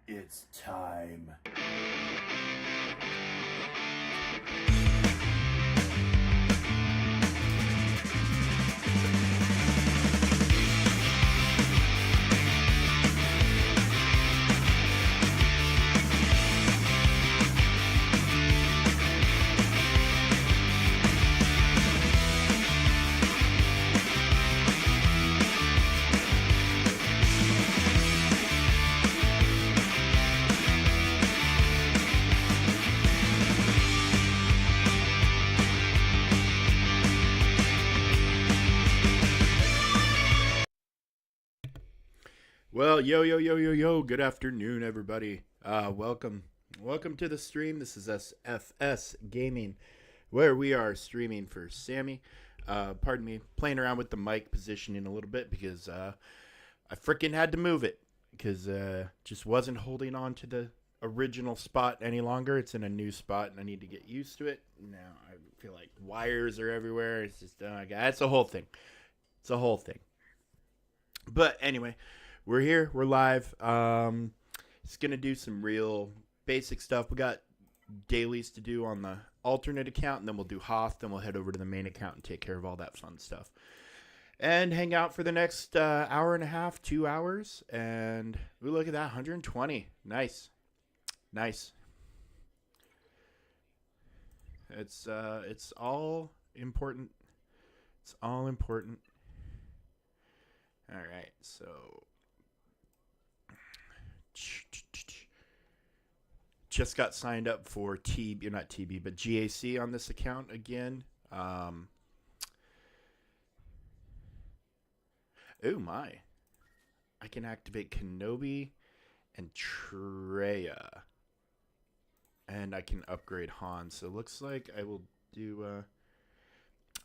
It's time. Well, yo, good afternoon, everybody. Welcome to the stream. This is SFS Gaming, where we are streaming for Sammy. Pardon me, playing around with the mic positioning a little bit because I freaking had to move it because just wasn't holding on to the original spot any longer. It's in a new spot and I need to get used to it. Now I feel like wires are everywhere. It's just, it's a whole thing. It's a whole thing. But anyway, we're here. We're live. It's gonna do some real basic stuff. We got dailies to do on the alternate account, and then we'll do Hoth. Then we'll head over to the main account and take care of all that fun stuff. And hang out for the next hour and a half, 2 hours. And ooh, look at that, 120. Nice. It's all important. It's all important. All right, so just got signed up for not TB, but GAC on this account again. Oh my, I can activate Kenobi and Treya, and I can upgrade Han. So it looks like I will do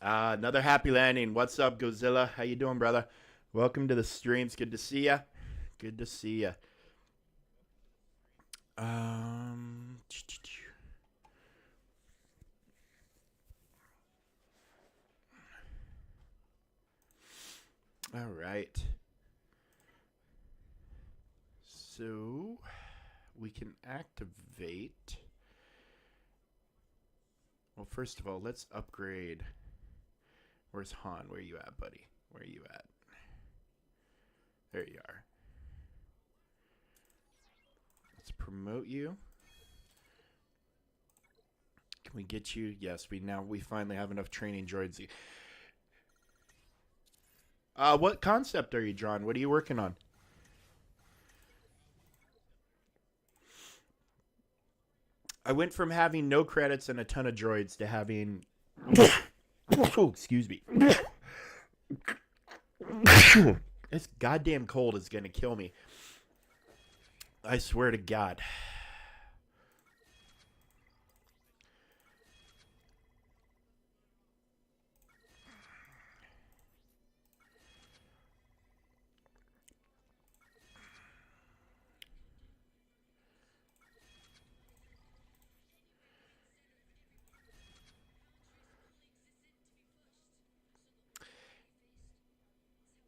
another happy landing. What's up, Godzilla? How you doing, brother? Welcome to the streams. Good to see ya. Good to see ya. All right. So we can activate. Well, first of all, let's upgrade. Where's Han? Where are you at, buddy? Where are you at? There you are. Let's promote you. Can we get you? Yes, we finally have enough training droids. What concept are you drawing? What are you working on? I went from having no credits and a ton of droids to having. Oh, excuse me. This goddamn cold is gonna kill me. I swear to God.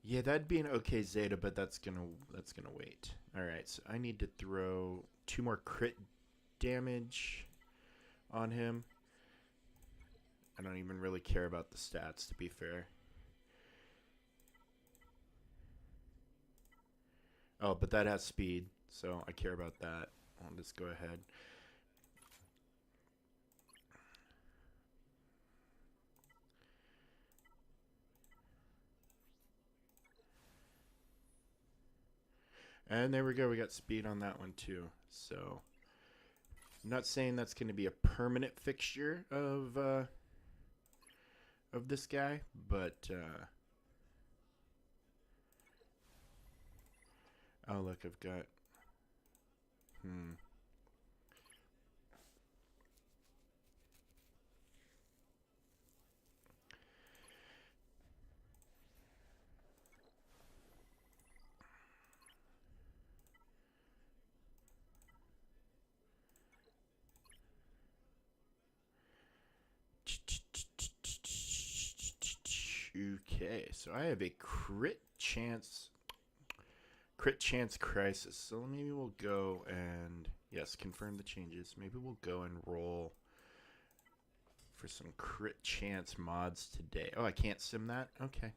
Yeah, that'd be an okay Zeta, but that's gonna wait. All right, so I need to throw 2 more crit damage on him. I don't even really care about the stats, to be fair. Oh, but that has speed, so I care about that. I'll just go ahead. And there we go. We got speed on that one too. So I'm not saying that's going to be a permanent fixture of this guy, but oh look, I've got Okay, so I have a crit Crit chance crisis. So maybe we'll go and, yes, confirm the changes. Maybe we'll go and roll for some crit chance mods today. Oh, I can't sim that? Okay.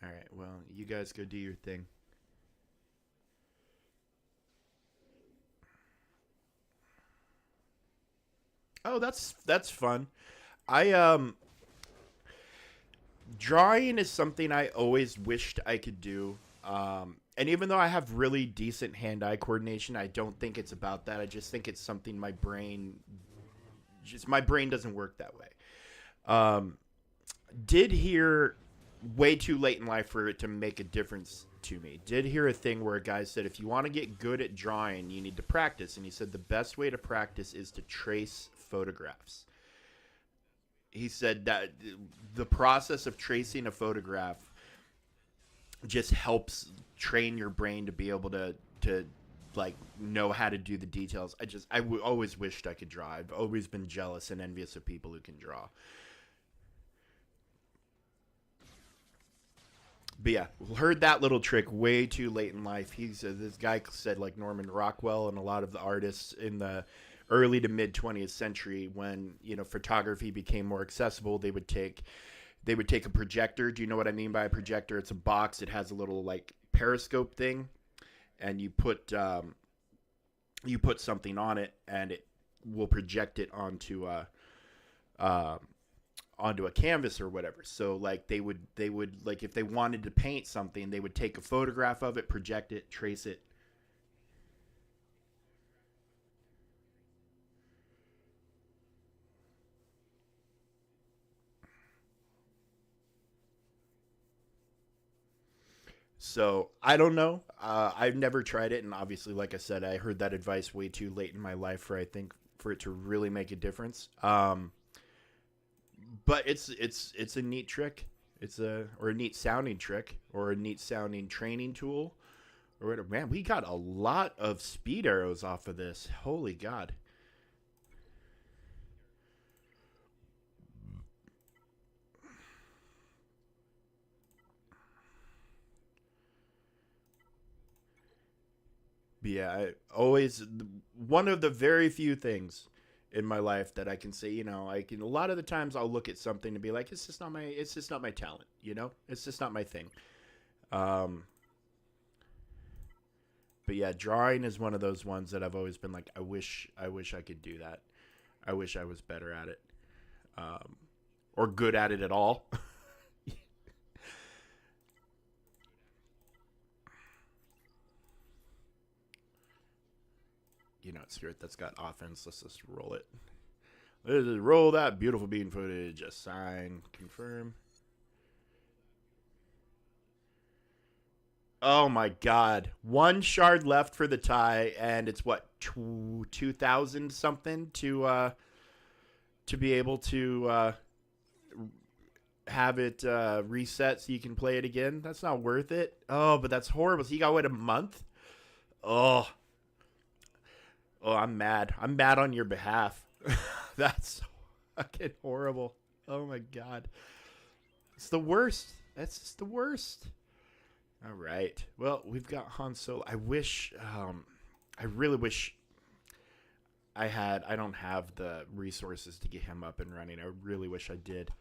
All right, well, you guys go do your thing. Oh, that's fun. I drawing is something I always wished I could do. And even though I have really decent hand-eye coordination, I don't think it's about that. I just think it's something my brain doesn't work that way. Um, did hear way too late in life for it to make a difference to me. Did hear a thing where a guy said, if you want to get good at drawing, you need to practice. And he said the best way to practice is to trace photographs. He said that the process of tracing a photograph just helps train your brain to be able to like know how to do the details. Always wished I could draw. I've always been jealous and envious of people who can draw. But yeah, heard that little trick way too late in life. This guy said like Norman Rockwell and a lot of the artists in the early to mid 20th century, when photography became more accessible, they would take a projector. Do you know what I mean by a projector? It's a box. It has a little like periscope thing, and you put something on it, and it will project it onto a canvas or whatever. So like they would like, if they wanted to paint something, they would take a photograph of it, project it, trace it. So I don't know. I've never tried it, and obviously, like I said, I heard that advice way too late in my life for it to really make a difference. But it's a neat trick. Or a neat sounding trick, or a neat sounding training tool, or whatever. Man, we got a lot of speed arrows off of this. Holy God. But yeah, one of the very few things in my life that I can say, a lot of the times I'll look at something and be like, it's just not my talent, it's just not my thing. Um, but yeah, drawing is one of those ones that I've always been like, I wish I could do that. I wish I was better at it, or good at it at all. Screw it. That's got offense. Let's just roll it. Let's just roll that beautiful bean footage. Assign, confirm. Oh my God! One shard left for the tie, and it's what 2,000 something to be able to have it reset so you can play it again. That's not worth it. Oh, but that's horrible. So you got to wait a month. Oh, I'm mad. I'm mad on your behalf. That's fucking horrible. Oh my God, it's the worst. That's just the worst. All right. Well, we've got Han Solo. I really wish I don't have the resources to get him up and running. I really wish I did.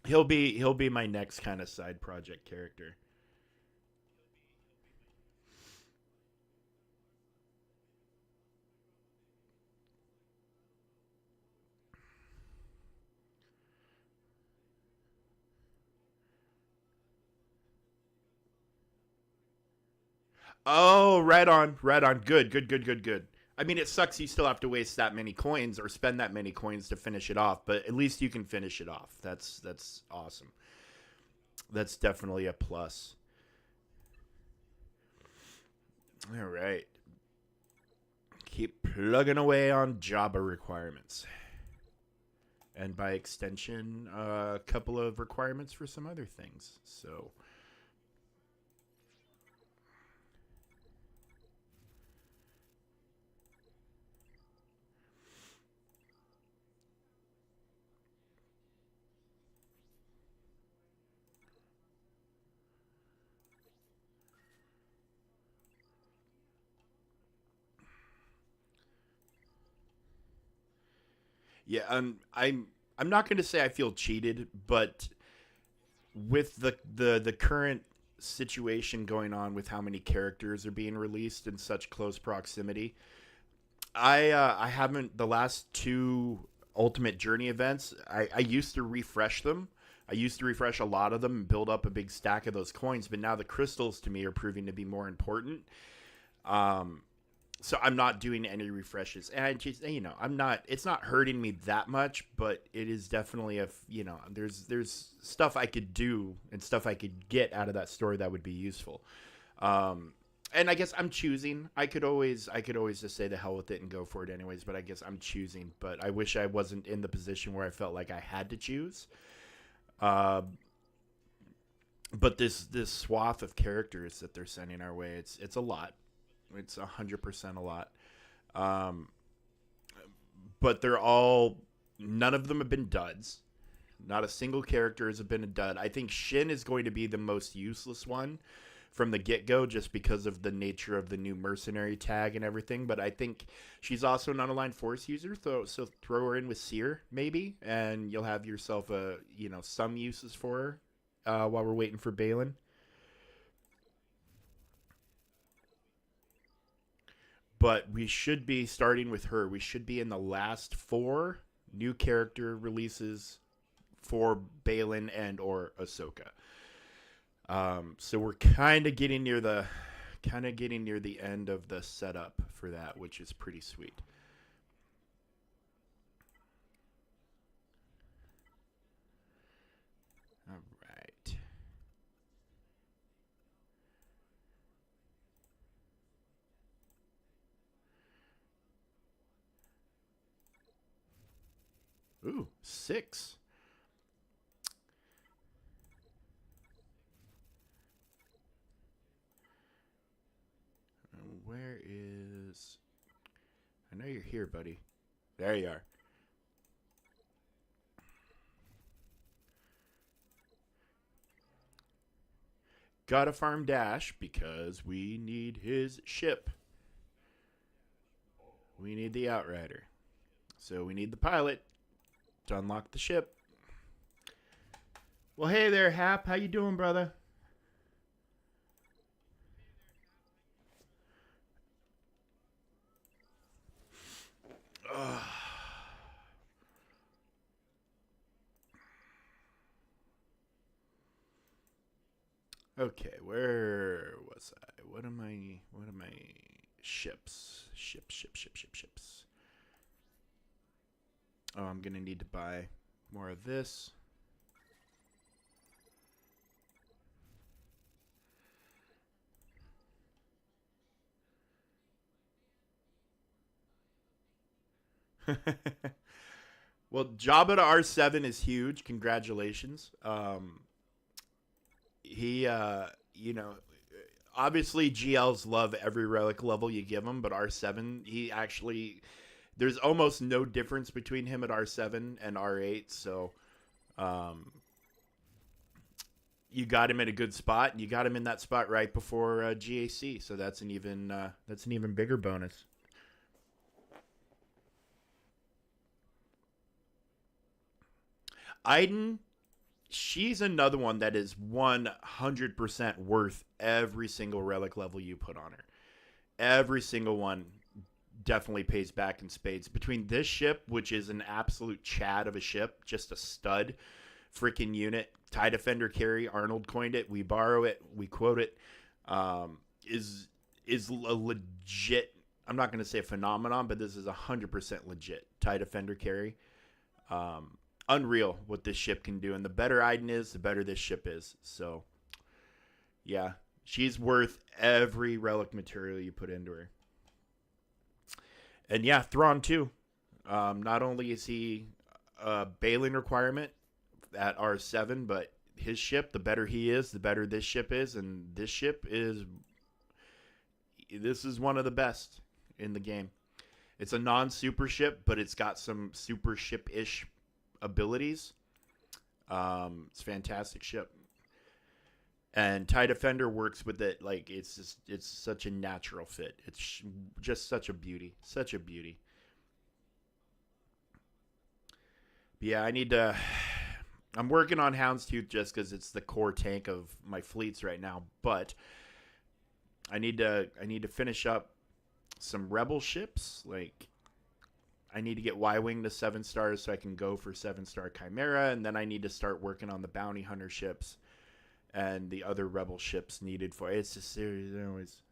He'll be my next kind of side project character. Oh, right on, right on. Good, good, good, good, good. I mean, it sucks you still have to waste that many coins or spend that many coins to finish it off, but at least you can finish it off. That's awesome. That's definitely a plus. All right. Keep plugging away on Java requirements. And by extension, a couple of requirements for some other things. So, Yeah, I'm not going to say I feel cheated, but with the current situation going on with how many characters are being released in such close proximity, I haven't the last two Ultimate Journey events. I used to refresh them. I used to refresh a lot of them and build up a big stack of those coins, but now the crystals to me are proving to be more important. Um, so I'm not doing any refreshes, and I just I'm not. It's not hurting me that much, but it is definitely there's stuff I could do and stuff I could get out of that story that would be useful. Um, and I guess I'm choosing. I could always just say the hell with it and go for it anyways. But I guess I'm choosing. But I wish I wasn't in the position where I felt like I had to choose. Uh, but this swath of characters that they're sending our way, it's a lot. It's 100% a lot. Um, but they're all none of them have been duds. Not a single character has been a dud. I think Shin is going to be the most useless one from the get go, just because of the nature of the new mercenary tag and everything. But I think she's also an unaligned force user, so throw her in with Seer maybe, and you'll have yourself some uses for her while we're waiting for Balin. But we should be starting with her. We should be in the last four new character releases for Balin and or Ahsoka. So we're kind of getting near the end of the setup for that, which is pretty sweet. All right. Ooh, six. Where is? I know you're here, buddy. There you are. Gotta farm Dash because we need his ship. We need the Outrider. So we need the pilot to unlock the ship. Well, hey there, Hap. How you doing, brother? Ugh. Okay, where was I? What am I? What am I? Ships, ships. Oh, I'm gonna need to buy more of this. Well, Jabba to R7 is huge. Congratulations. He, obviously GLs love every relic level you give him, but R7, he actually, there's almost no difference between him at R7 and R8. So, um, you got him at a good spot. You got him in that spot right before GAC. So that's an even bigger bonus. Iden, she's another one that is 100% worth every single relic level you put on her. Every single one definitely pays back in spades. Between this ship, which is an absolute chad of a ship, just a stud freaking unit, TIE Defender carry, Arnold coined it. We borrow it, we quote it. Um, is a legit. I'm not going to say a phenomenon, but this is 100% legit TIE Defender carry. Um, Unreal what this ship can do, and the better Iden is, the better this ship is. So yeah, she's worth every relic material you put into her. And yeah, Thrawn too. Not only is he a Balin requirement at R7, but his ship, the better he is, the better this ship is, and this is one of the best in the game. It's a non-super ship, but it's got some super ship-ish abilities. It's a fantastic ship, and TIE Defender works with it like it's such a natural fit. It's just such a beauty, such a beauty. Yeah, I need to. I'm working on Houndstooth just because it's the core tank of my fleets right now. But I need to finish up some rebel ships. Like I need to get Y-wing to 7 stars so I can go for 7-star Chimera, and then I need to start working on the bounty hunter ships and the other rebel ships needed for it's just serious always.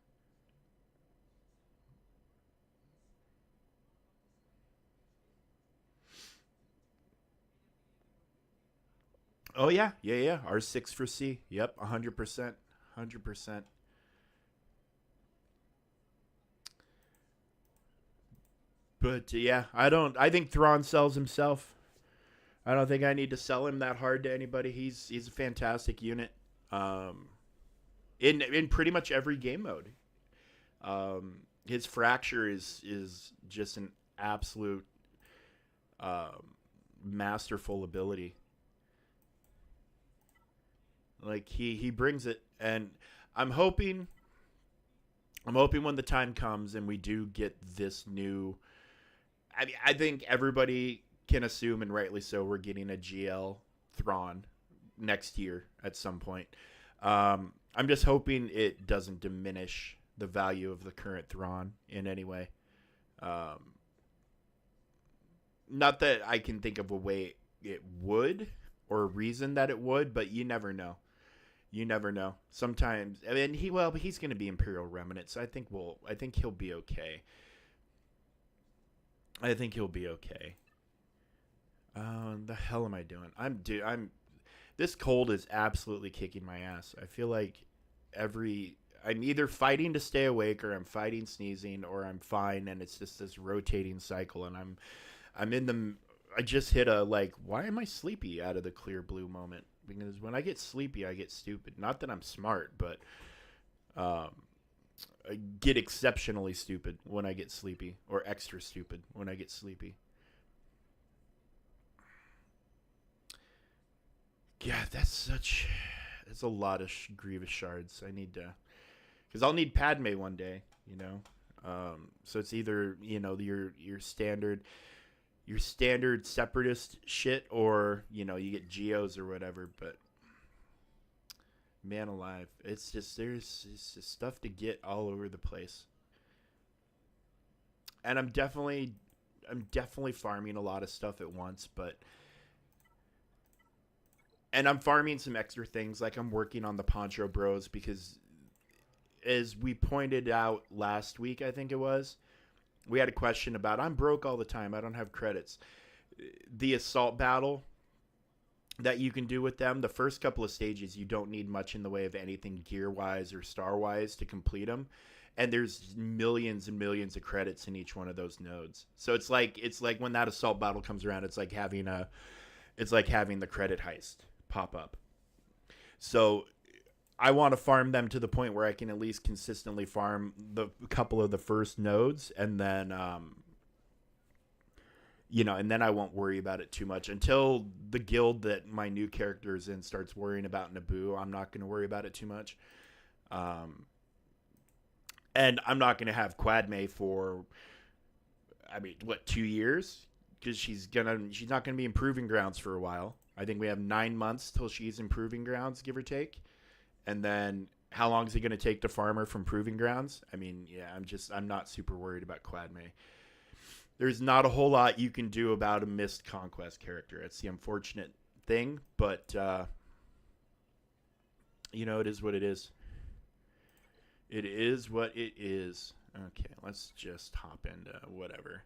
Oh yeah, yeah, yeah. R6 for C. Yep, 100%, 100%. But yeah, I don't. I think Thrawn sells himself. I don't think I need to sell him that hard to anybody. He's a fantastic unit. Um, in pretty much every game mode. His fracture is just an absolute um, masterful ability. Like he brings it, and I'm hoping I'm hoping when the time comes and we do get this new. I mean, I think everybody can assume, and rightly so, we're getting a GL Thrawn next year at some point. I'm just hoping it doesn't diminish the value of the current Thrawn in any way. Um, Not that I can think of a way it would or a reason that it would, but you never know. You never know. Sometimes, I mean, but he's going to be Imperial Remnant, so I think he'll be okay. I think he'll be okay. The hell am I doing? I'm. This cold is absolutely kicking my ass. I feel like I'm either fighting to stay awake, or I'm fighting sneezing, or I'm fine, and it's just this rotating cycle, and I'm in the. I just hit a like. Why am I sleepy out of the clear blue moment? Because when I get sleepy, I get stupid. Not that I'm smart, but um, I get exceptionally stupid when I get sleepy, or extra stupid when I get sleepy. Yeah, that's a lot of Grievous shards. I need to, because I'll need Padme one day. You know, so it's either your standard separatist shit, or you get geos or whatever. But man alive, it's just stuff to get all over the place, and I'm definitely farming a lot of stuff at once, and I'm farming some extra things. Like I'm working on the Poncho Bros because, as we pointed out last week, I think it was, we had a question about I'm broke all the time. I don't have credits. The assault battle that you can do with them, the first couple of stages, you don't need much in the way of anything gear wise or star wise to complete them. And there's millions and millions of credits in each one of those nodes. So it's like when that assault battle comes around, it's like having the credit heist pop up. So I want to farm them to the point where I can at least consistently farm the couple of the first nodes, and then and then I won't worry about it too much until the guild that my new character is in starts worrying about Naboo. I'm not going to worry about it too much, um, and I'm not going to have Quadme for, I mean, what, 2 years? Because she's not gonna be improving grounds for a while. I think we have 9 months till she's improving grounds, give or take. And then how long is it going to take to farm her from proving grounds? I mean, yeah, I'm not super worried about Quadme. There's not a whole lot you can do about a missed conquest character. It's the unfortunate thing, but it is what it is. It is what it is. Okay, let's just hop into whatever.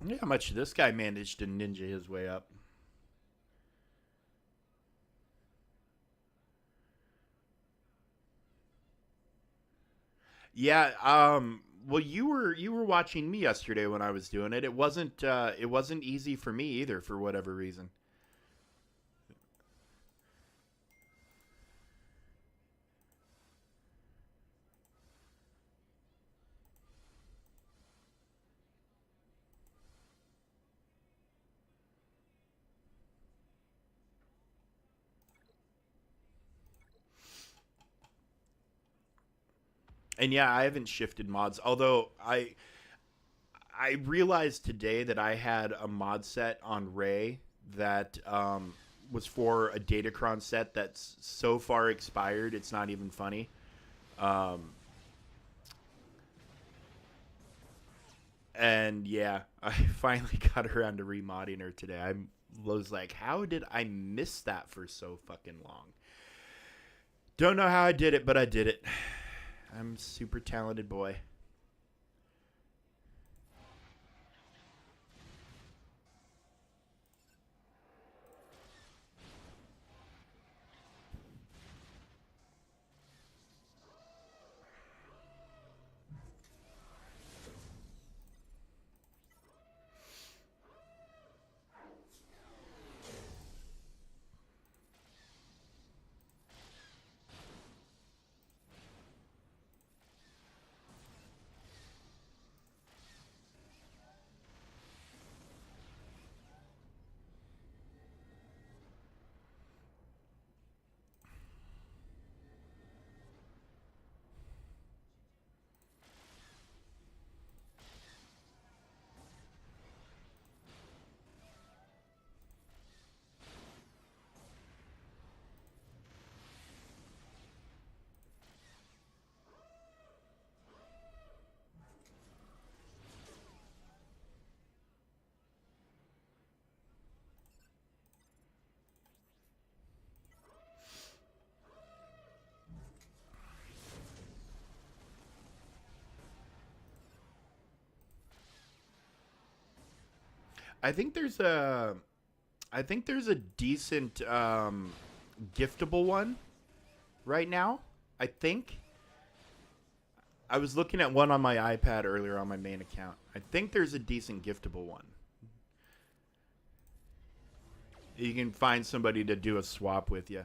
Yeah, how much this guy managed to ninja his way up. Yeah, well you were watching me yesterday when I was doing it. It wasn't easy for me either for whatever reason. And yeah, I haven't shifted mods, although I realized today that I had a mod set on Ray that was for a Datacron set that's so far expired it's not even funny. Um, and yeah, I finally got around to remodding her today. I was like, how did I miss that for so fucking long? Don't know how I did it, but I did it. I'm a super talented boy. I think there's a I think there's a decent giftable one right now. I think I was looking at one on my iPad earlier on my main account. I think there's a decent giftable one. You can find somebody to do a swap with you.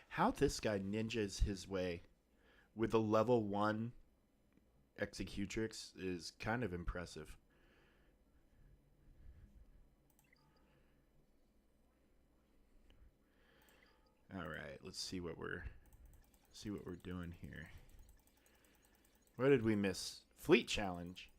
How this guy ninjas his way with a level 1 executrix is kind of impressive. All right, let's see what we're doing here. What did we miss? Fleet challenge.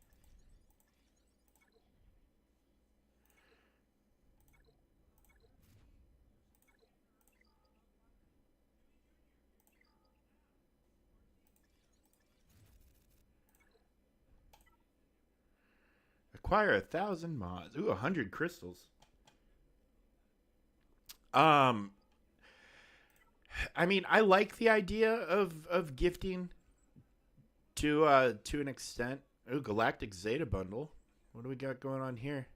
Acquire 1,000 mods. Ooh, 100 crystals. Um, I mean, I like the idea of gifting to an extent. Ooh, Galactic Zeta bundle. What do we got going on here?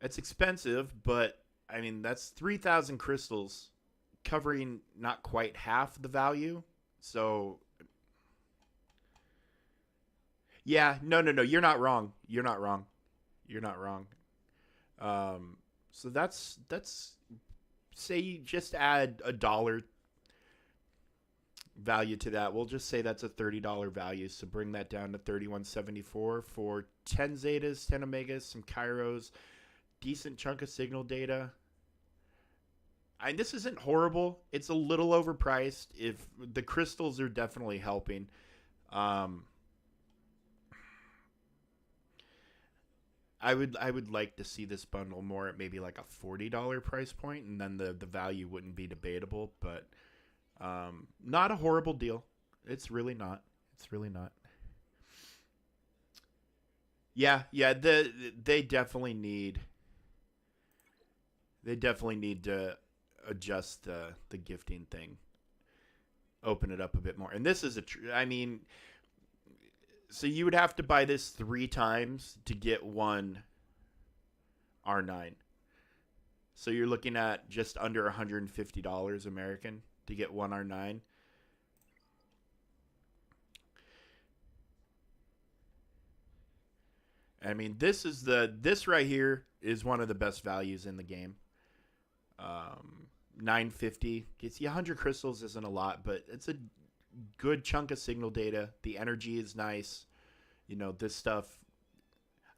It's expensive, but I mean that's 3,000 crystals, covering not quite half the value. So yeah, no, no, no. You're not wrong. You're not wrong. You're not wrong. Um, so that's say you just add a dollar value to that. We'll just say that's a $30 value. So bring that down to 31.74 for 10 zetas, 10 omegas, some kairos, decent chunk of signal data. This isn't horrible. It's a little overpriced. If the crystals are definitely helping. Um, I would like to see this bundle more at maybe like a $40 price point, and then the value wouldn't be debatable. But not a horrible deal. It's really not. It's really not. Yeah, yeah. They definitely need to adjust the gifting thing, open it up a bit more. And this is I mean, so you would have to buy this 3 times to get one R9. So you're looking at just under $150 American to get one R9. I mean, this right here is one of the best values in the game. 950 gets you 100 crystals. Isn't a lot, but it's a good chunk of signal data. The energy is nice. This stuff.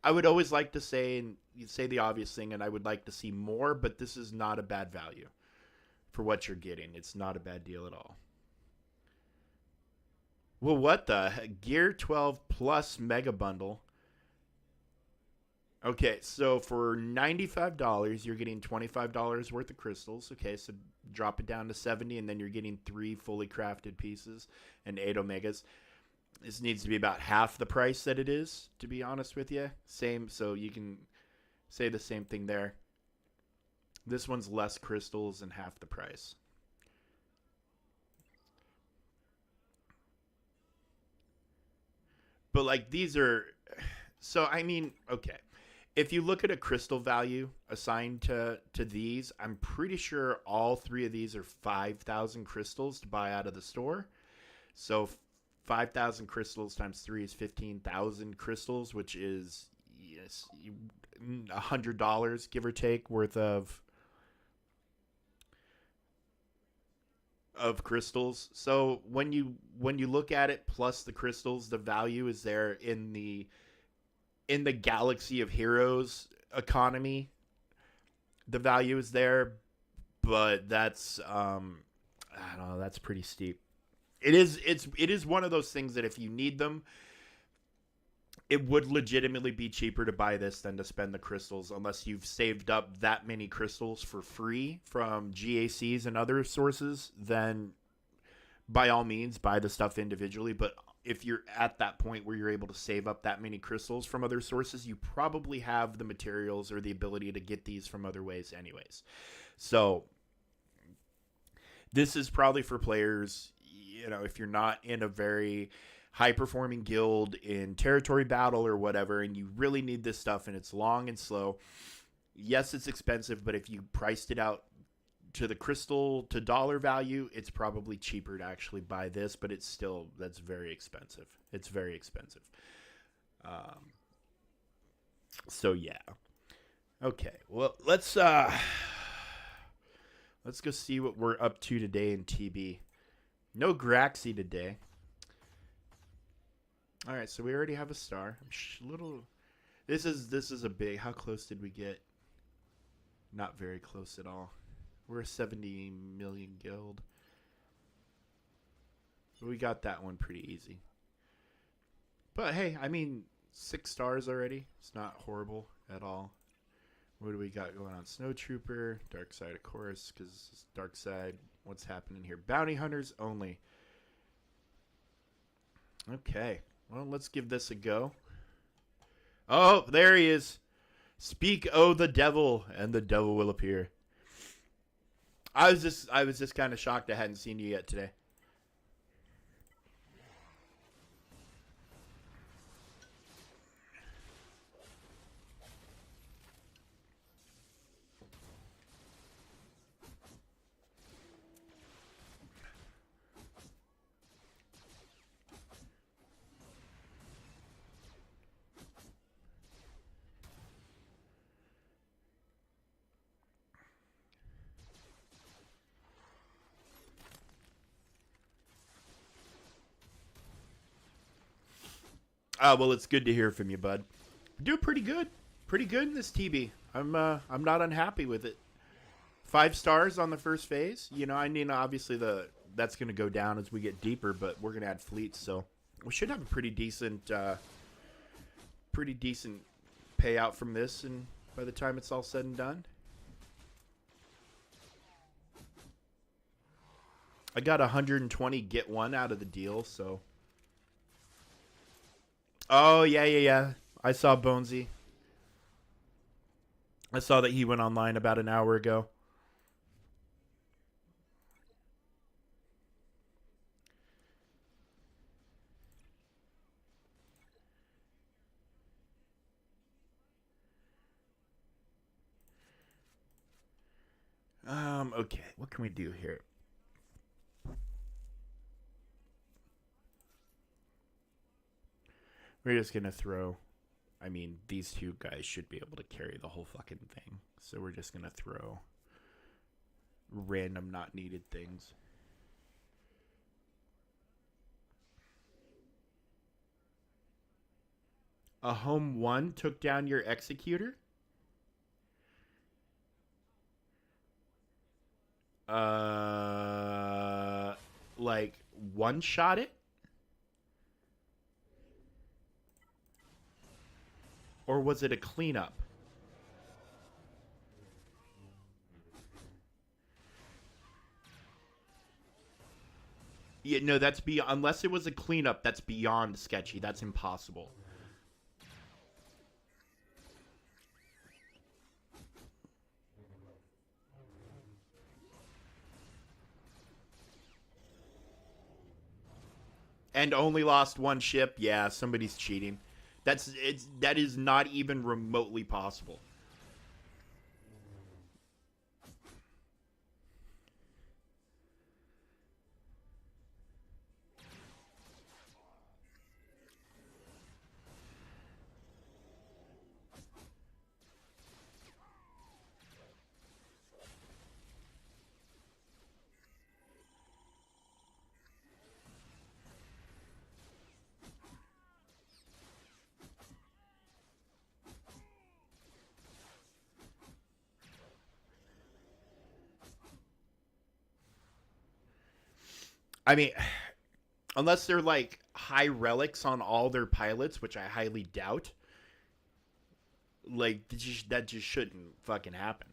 I would always like to say, and you say the obvious thing, and I would like to see more, but this is not a bad value for what you're getting. It's not a bad deal at all. Well, what the Gear 12 Plus Mega Bundle? Okay, so for $95, you're getting $25 worth of crystals. Okay, so drop it down to 70, and then you're getting 3 fully crafted pieces and 8 omegas. This needs to be about half the price that it is, to be honest with you. Same, so you can say the same thing there. This one's less crystals and half the price. But like these are, so I mean, okay. If you look at a crystal value assigned to these, I'm pretty sure all 3 of these are 5,000 crystals to buy out of the store. So 5,000 crystals times 3 is 15,000 crystals, which is yes, $100 give or take worth of crystals. So when you look at it plus the crystals, the value is there in the Galaxy of Heroes economy. The value is there, but that's I don't know, that's pretty steep. It is one of those things that if you need them, it would legitimately be cheaper to buy this than to spend the crystals unless you've saved up that many crystals for free from GACs and other sources. Then by all means buy the stuff individually, but if you're at that point where you're able to save up that many crystals from other sources, you probably have the materials or the ability to get these from other ways anyways. So this is probably for players, if you're not in a very high performing guild in territory battle or whatever, and you really need this stuff and it's long and slow. Yes, it's expensive, but if you priced it out to the crystal to dollar value, it's probably cheaper to actually buy this, but that's very expensive. It's very expensive. So yeah. Okay. Well, let's go see what we're up to today in TB. No Graxy today. All right, so we already have a star. This is a big. How close did we get? Not very close at all. We're a 70 million guild. We got that one pretty easy. But hey, I mean, 6 stars already. It's not horrible at all. What do we got going on? Snow Trooper, Dark Side, of course, because Dark Side. What's happening here? Bounty Hunters only. Okay. Well, let's give this a go. Oh, there he is. Speak, oh, the devil, and the devil will appear. I was just kind of shocked I hadn't seen you yet today. Well, it's good to hear from you, bud. Doing pretty good. Pretty good in this TB. I'm not unhappy with it. 5 stars on the first phase. I mean, obviously that's going to go down as we get deeper, but we're going to add fleets, so we should have a pretty decent payout from this, and by the time it's all said and done. I got 120 get one out of the deal, so. Oh, yeah. I saw Bonesy. I saw that he went online about an hour ago. Okay, what can we do here? We're just gonna throw. I mean, these two guys should be able to carry the whole fucking thing. So we're just gonna throw random not needed things. A home one took down your executor? Like one shot it? Or was it a cleanup? Yeah, no, that's beyond. Unless it was a cleanup, that's beyond sketchy. That's impossible. And only lost one ship. Yeah, somebody's cheating. That is not even remotely possible. I mean, unless they're like high relics on all their pilots, which I highly doubt. Like that just shouldn't fucking happen.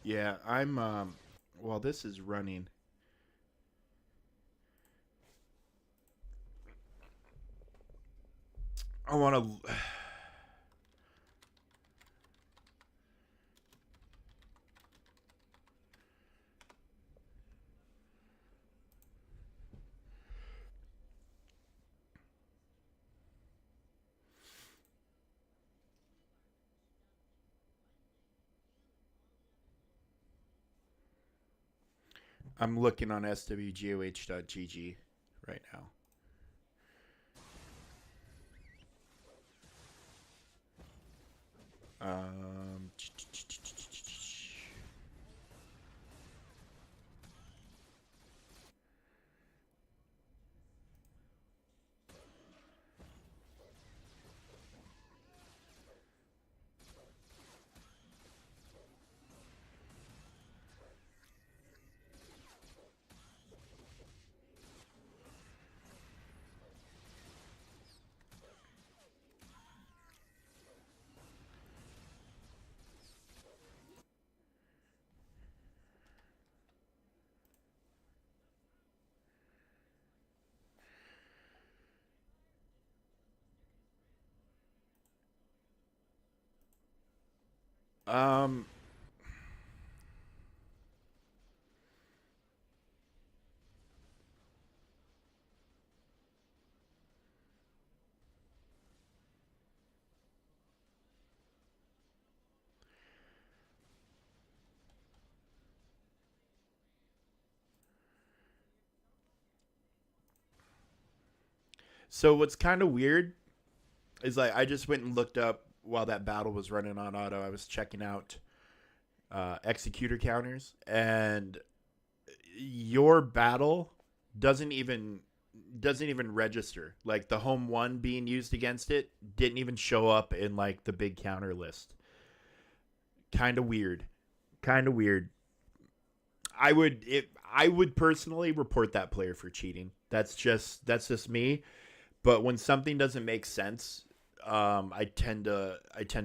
Yeah, I'm while this is running, I want to I'm looking on swgoh.gg right now. Um Um, so what's kind of weird is like I just went and looked up while that battle was running on auto. I was checking out executor counters, and your battle doesn't even doesn't even register. Like the home one being used against it didn't even show up in like the big counter list. Kind of weird. Kind of weird. I would personally report that player for cheating. That's just me. But when something doesn't make sense, I tend to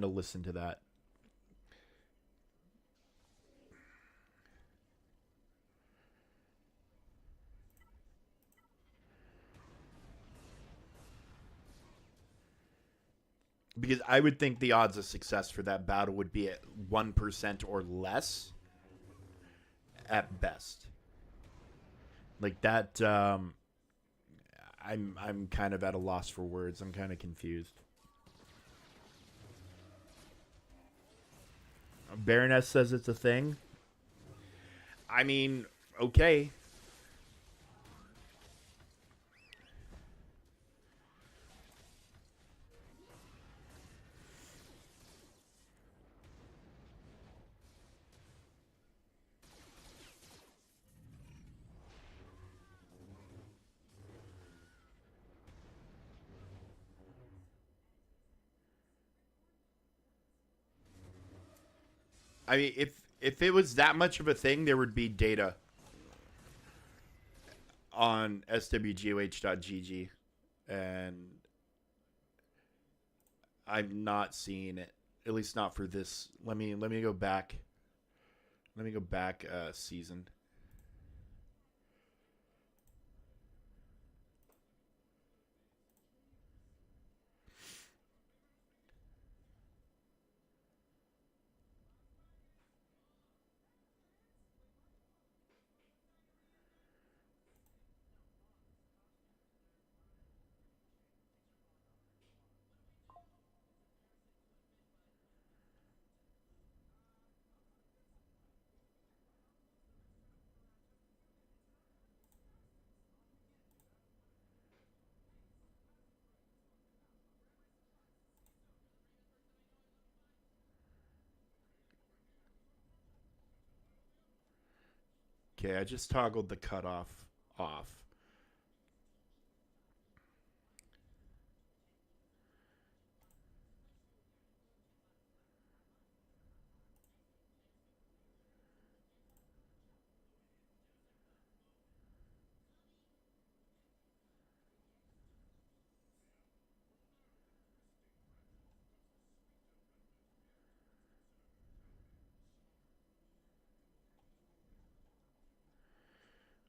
listen to that. Because I would think the odds of success for that battle would be at 1% or less at best. Like that, I'm kind of at a loss for words. I'm kind of confused. Baroness says it's a thing. I mean, okay. I mean, if it was that much of a thing, there would be data on swgoh.gg, and I'm not seeing it. At least not for this. Let me go back. Let me go back season. Okay, I just toggled the cutoff off.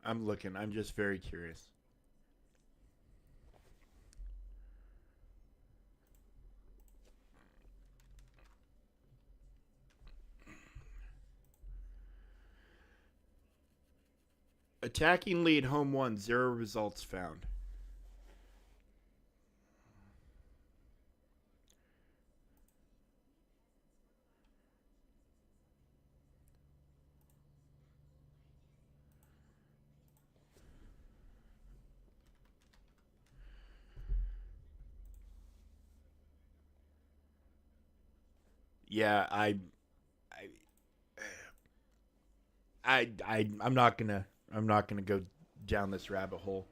I'm looking. I'm just very curious. Attacking lead home one, zero results found. Yeah, I, I'm not gonna go down this rabbit hole.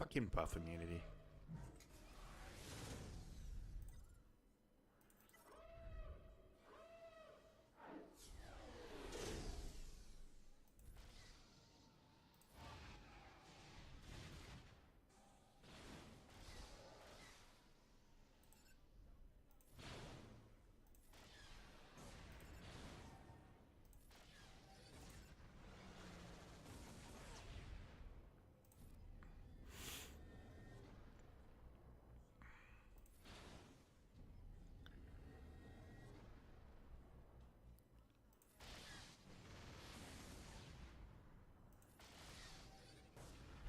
fucking buff immunity.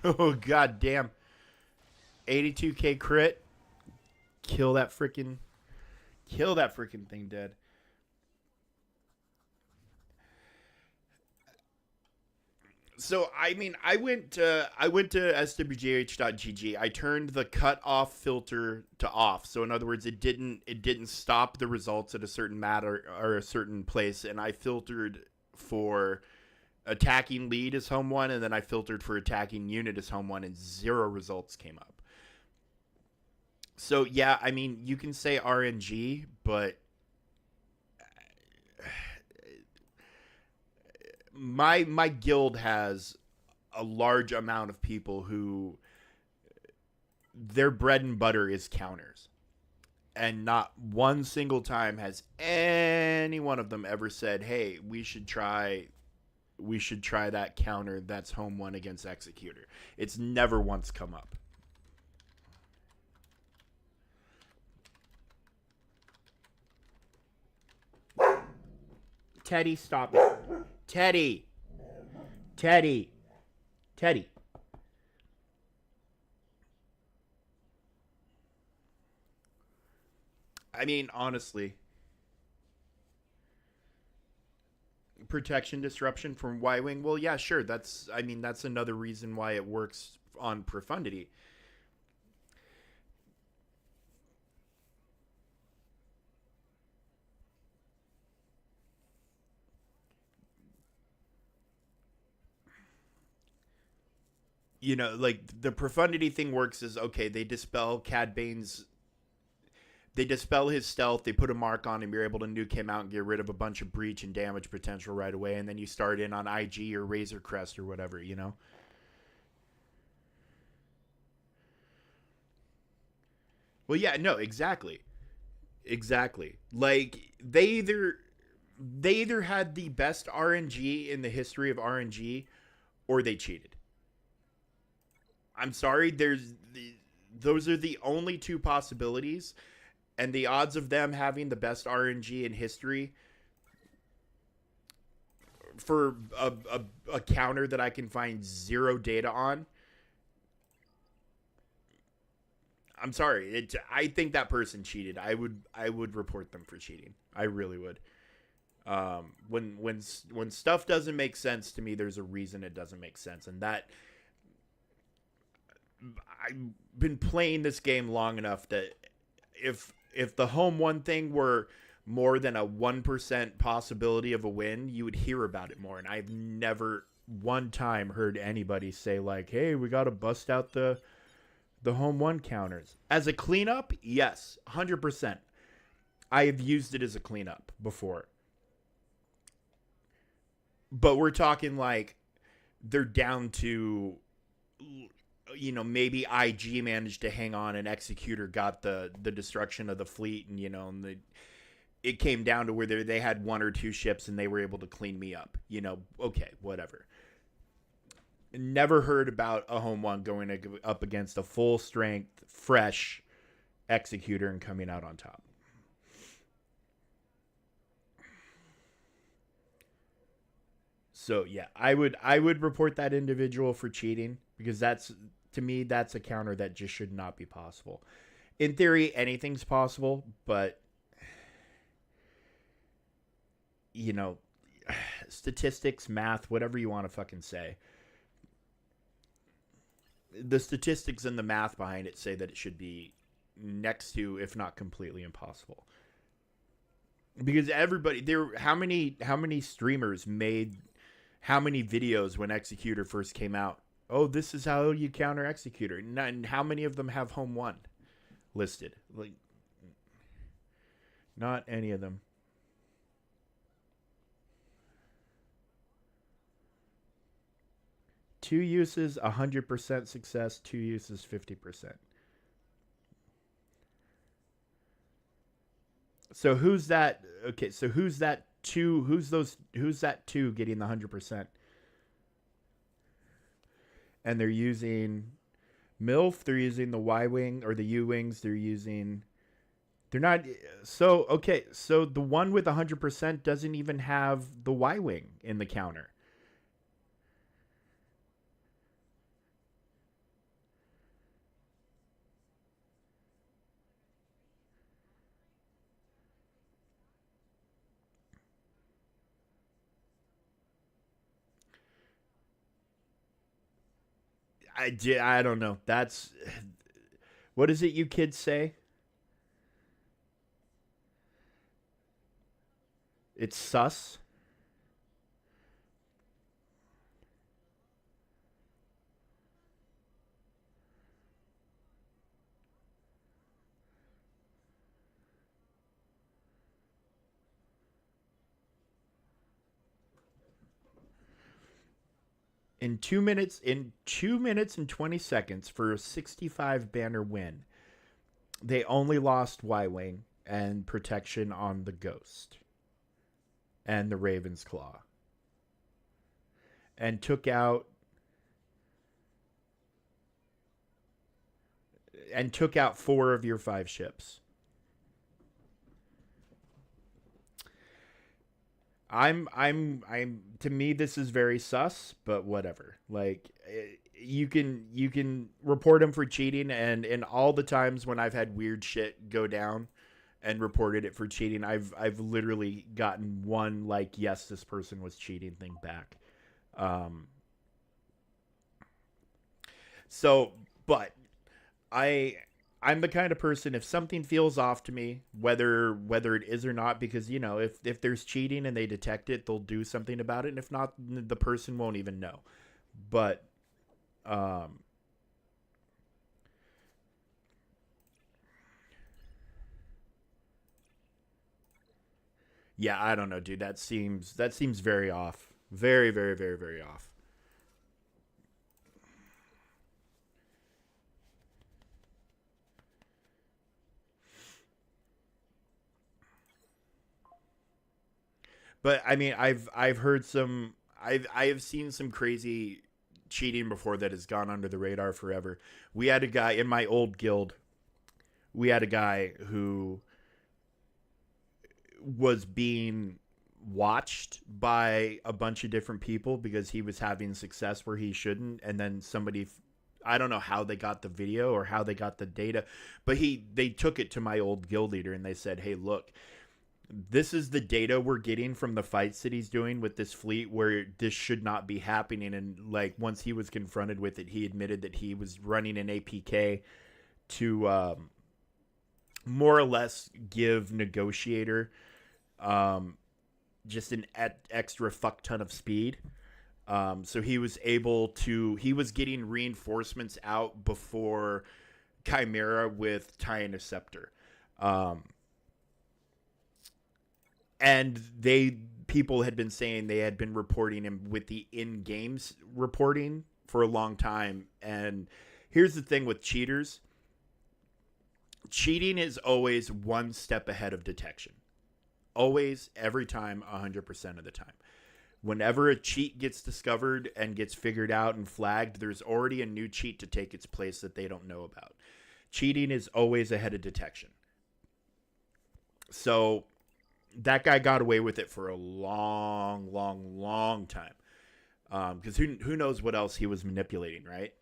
Oh, god damn. 82k crit. Kill that freaking thing dead. So I mean, I went to swgh.gg. I turned the cutoff filter to off. So in other words, it didn't stop the results at a certain matter or a certain place, and I filtered for attacking lead as home one, and then I filtered for attacking unit as home one, and 0 results came up. So yeah, I mean, you can say RNG, but my guild has a large amount of people who their bread and butter is counters, and not one single time has any one of them ever said, hey, we should try that counter that's home one against Executor. It's never once come up. Teddy, stop it. Teddy. I mean, honestly, protection disruption from Y-Wing. Well, yeah, sure. That's another reason why it works on Profundity. You know, like the Profundity thing works is okay. They dispel Cad Bane's. They dispel his stealth. They put a mark on him. You're able to nuke him out and get rid of a bunch of breach and damage potential right away. And then you start in on IG or Razor Crest or whatever. You know. Well, yeah, no, exactly. Like they either had the best RNG in the history of RNG, or they cheated. I'm sorry. Those are the only two possibilities, and the odds of them having the best RNG in history for a counter that I can find 0 data on. I'm sorry. I think that person cheated. I would report them for cheating. I really would. When stuff doesn't make sense to me, there's a reason it doesn't make sense, and that I've been playing this game long enough that if the home one thing were more than a 1% possibility of a win, you would hear about it more. And I've never one time heard anybody say like, "Hey, we got to bust out the home one counters." As a cleanup, yes, 100%. I have used it as a cleanup before. But we're talking like they're down to, you know, maybe IG managed to hang on and Executor got the destruction of the fleet, and, you know, and it came down to where they had 1 or 2 ships and they were able to clean me up. You know, okay, whatever. Never heard about a home one going up against a full strength, fresh Executor and coming out on top. So yeah, I would report that individual for cheating, because that's, to me, that's a counter that just should not be possible. In theory, anything's possible, but you know, statistics, math, whatever you want to fucking say. The statistics and the math behind it say that it should be next to, if not completely, impossible. Because everybody there, how many streamers made how many videos when Executor first came out Oh, this is how you counter Executor. And how many of them have home 1 listed? Like, not any of them. Two uses, 100% success. Two uses, 50%. So who's that? Okay, so who's that two? Who's that two getting the 100%? And they're using MILF. They're using the Y wing or the U wings. They're using. They're not. So okay. So the one with 100% doesn't even have the Y wing in the counter. I don't know. That's what is it you kids say? It's sus. In 2 minutes and 20 seconds for a 65 banner win, they only lost Y Wing and protection on the Ghost and the Raven's Claw. And took out 4 of your 5 ships. I'm to me this is very sus, but whatever. Like you can report him for cheating, and in all the times when I've had weird shit go down and reported it for cheating, I've literally gotten one like, yes, this person was cheating thing back. Um so but I I'm the kind of person, if something feels off to me, whether it is or not, because if there's cheating and they detect it, they'll do something about it, and if not, the person won't even know. But um, yeah, I don't know, dude. That seems very off, very very very very off. But I mean, I've heard some, I have seen some crazy cheating before that has gone under the radar forever. We had a guy in my old guild. We had a guy who was being watched by a bunch of different people because he was having success where he shouldn't, and then somebody, I don't know how they got the video or how they got the data, but they took it to my old guild leader and they said, "Hey, look, this is the data we're getting from the fights that he's doing with this fleet where this should not be happening." And like, once he was confronted with it, he admitted that he was running an APK to more or less give Negotiator um, just an extra fuck ton of speed. So he was getting reinforcements out before Chimera with TIE Interceptor. Um, and people had been saying they had been reporting him with the in-games reporting for a long time. And here's the thing with cheaters: cheating is always one step ahead of detection. Always, every time, 100% of the time. Whenever a cheat gets discovered and gets figured out and flagged, there's already a new cheat to take its place that they don't know about. Cheating is always ahead of detection. So that guy got away with it for a long, long, long time. Because who knows what else he was manipulating, right?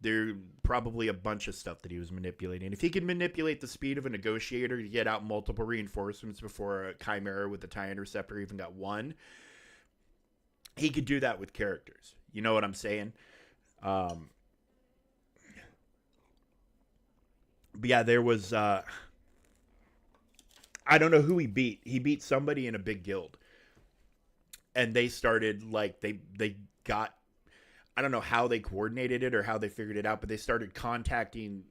There probably a bunch of stuff that he was manipulating. If he could manipulate the speed of a negotiator to get out multiple reinforcements before a Chimera with the TIE Interceptor even got one, he could do that with characters. You know what I'm saying? Um, but yeah, there was. I don't know who he beat. He beat somebody in a big guild, and they started like they got. I don't know how they coordinated it or how they figured it out, but they started contacting.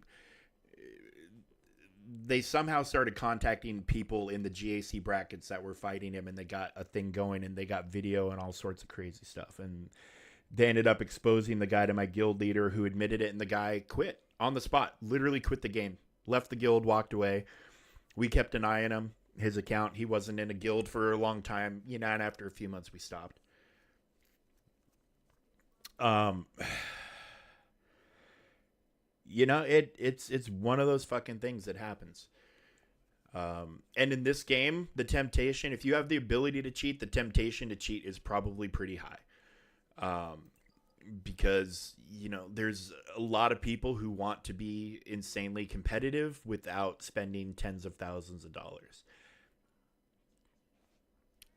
They somehow started contacting people in the GAC brackets that were fighting him, and they got a thing going, and they got video and all sorts of crazy stuff. And they ended up exposing the guy to my guild leader, who admitted it, and the guy quit on the spot. Literally quit the game, left the guild, walked away. We kept an eye on him, his account. He wasn't in a guild for a long time, and after a few months, we stopped. It's one of those fucking things that happens. And in this game, the temptation, if you have the ability to cheat, the temptation to cheat is probably pretty high. Because, there's a lot of people who want to be insanely competitive without spending tens of thousands of dollars.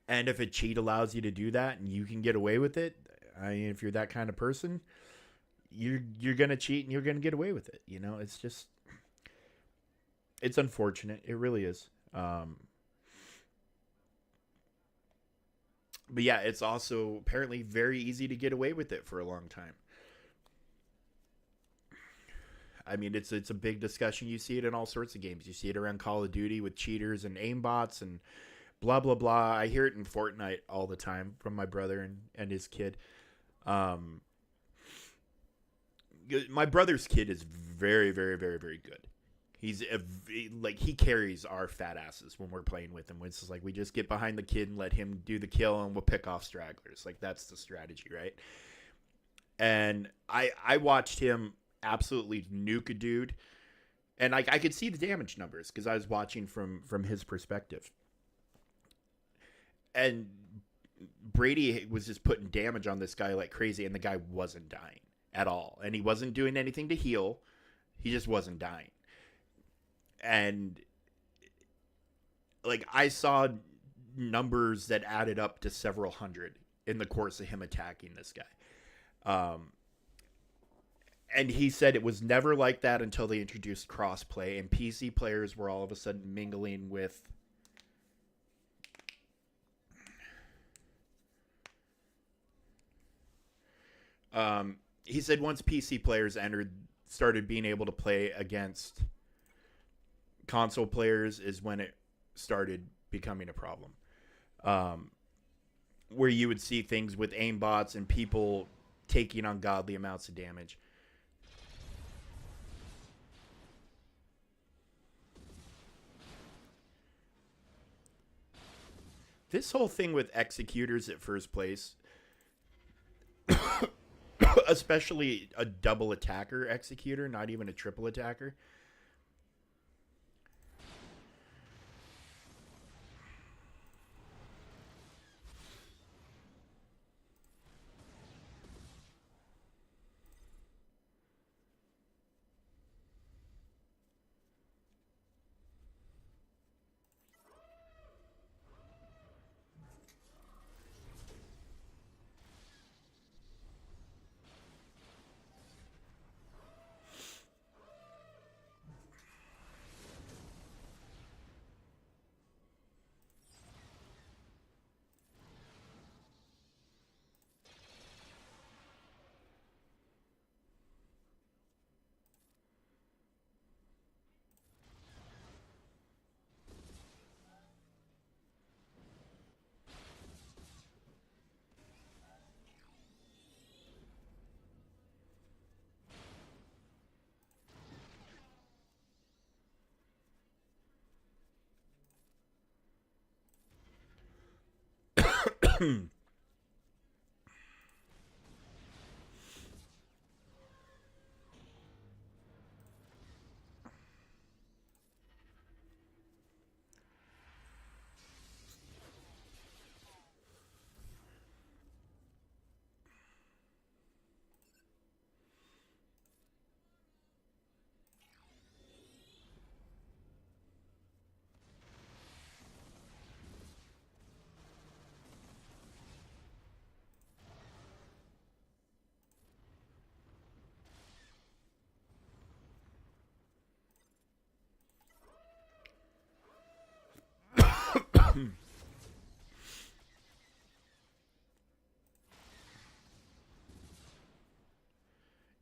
And if a cheat allows you to do that and you can get away with it, if you're that kind of person, you're going to cheat and you're going to get away with it. It's just, it's unfortunate. It really is. But yeah, it's also apparently very easy to get away with it for a long time. It's a big discussion. You see it in all sorts of games. You see it around Call of Duty with cheaters and aimbots and blah, blah, blah. I hear it in Fortnite all the time from my brother and his kid. My brother's kid is very, very, very, very good. He carries our fat asses when we're playing with him. It's just like we just get behind the kid and let him do the kill, and we'll pick off stragglers. Like, that's the strategy, right? And I watched him absolutely nuke a dude, and I could see the damage numbers because I was watching from his perspective. And Brady was just putting damage on this guy like crazy, and the guy wasn't dying at all, and he wasn't doing anything to heal. He just wasn't dying. And like, I saw numbers that added up to several hundred in the course of him attacking this guy. And he said it was never like that until they introduced crossplay, and PC players were all of a sudden mingling with he said once PC players started being able to play against console players is when it started becoming a problem. Where you would see things with aimbots and people taking ungodly amounts of damage. This whole thing with executors at first place, especially a double attacker executor, not even a triple attacker.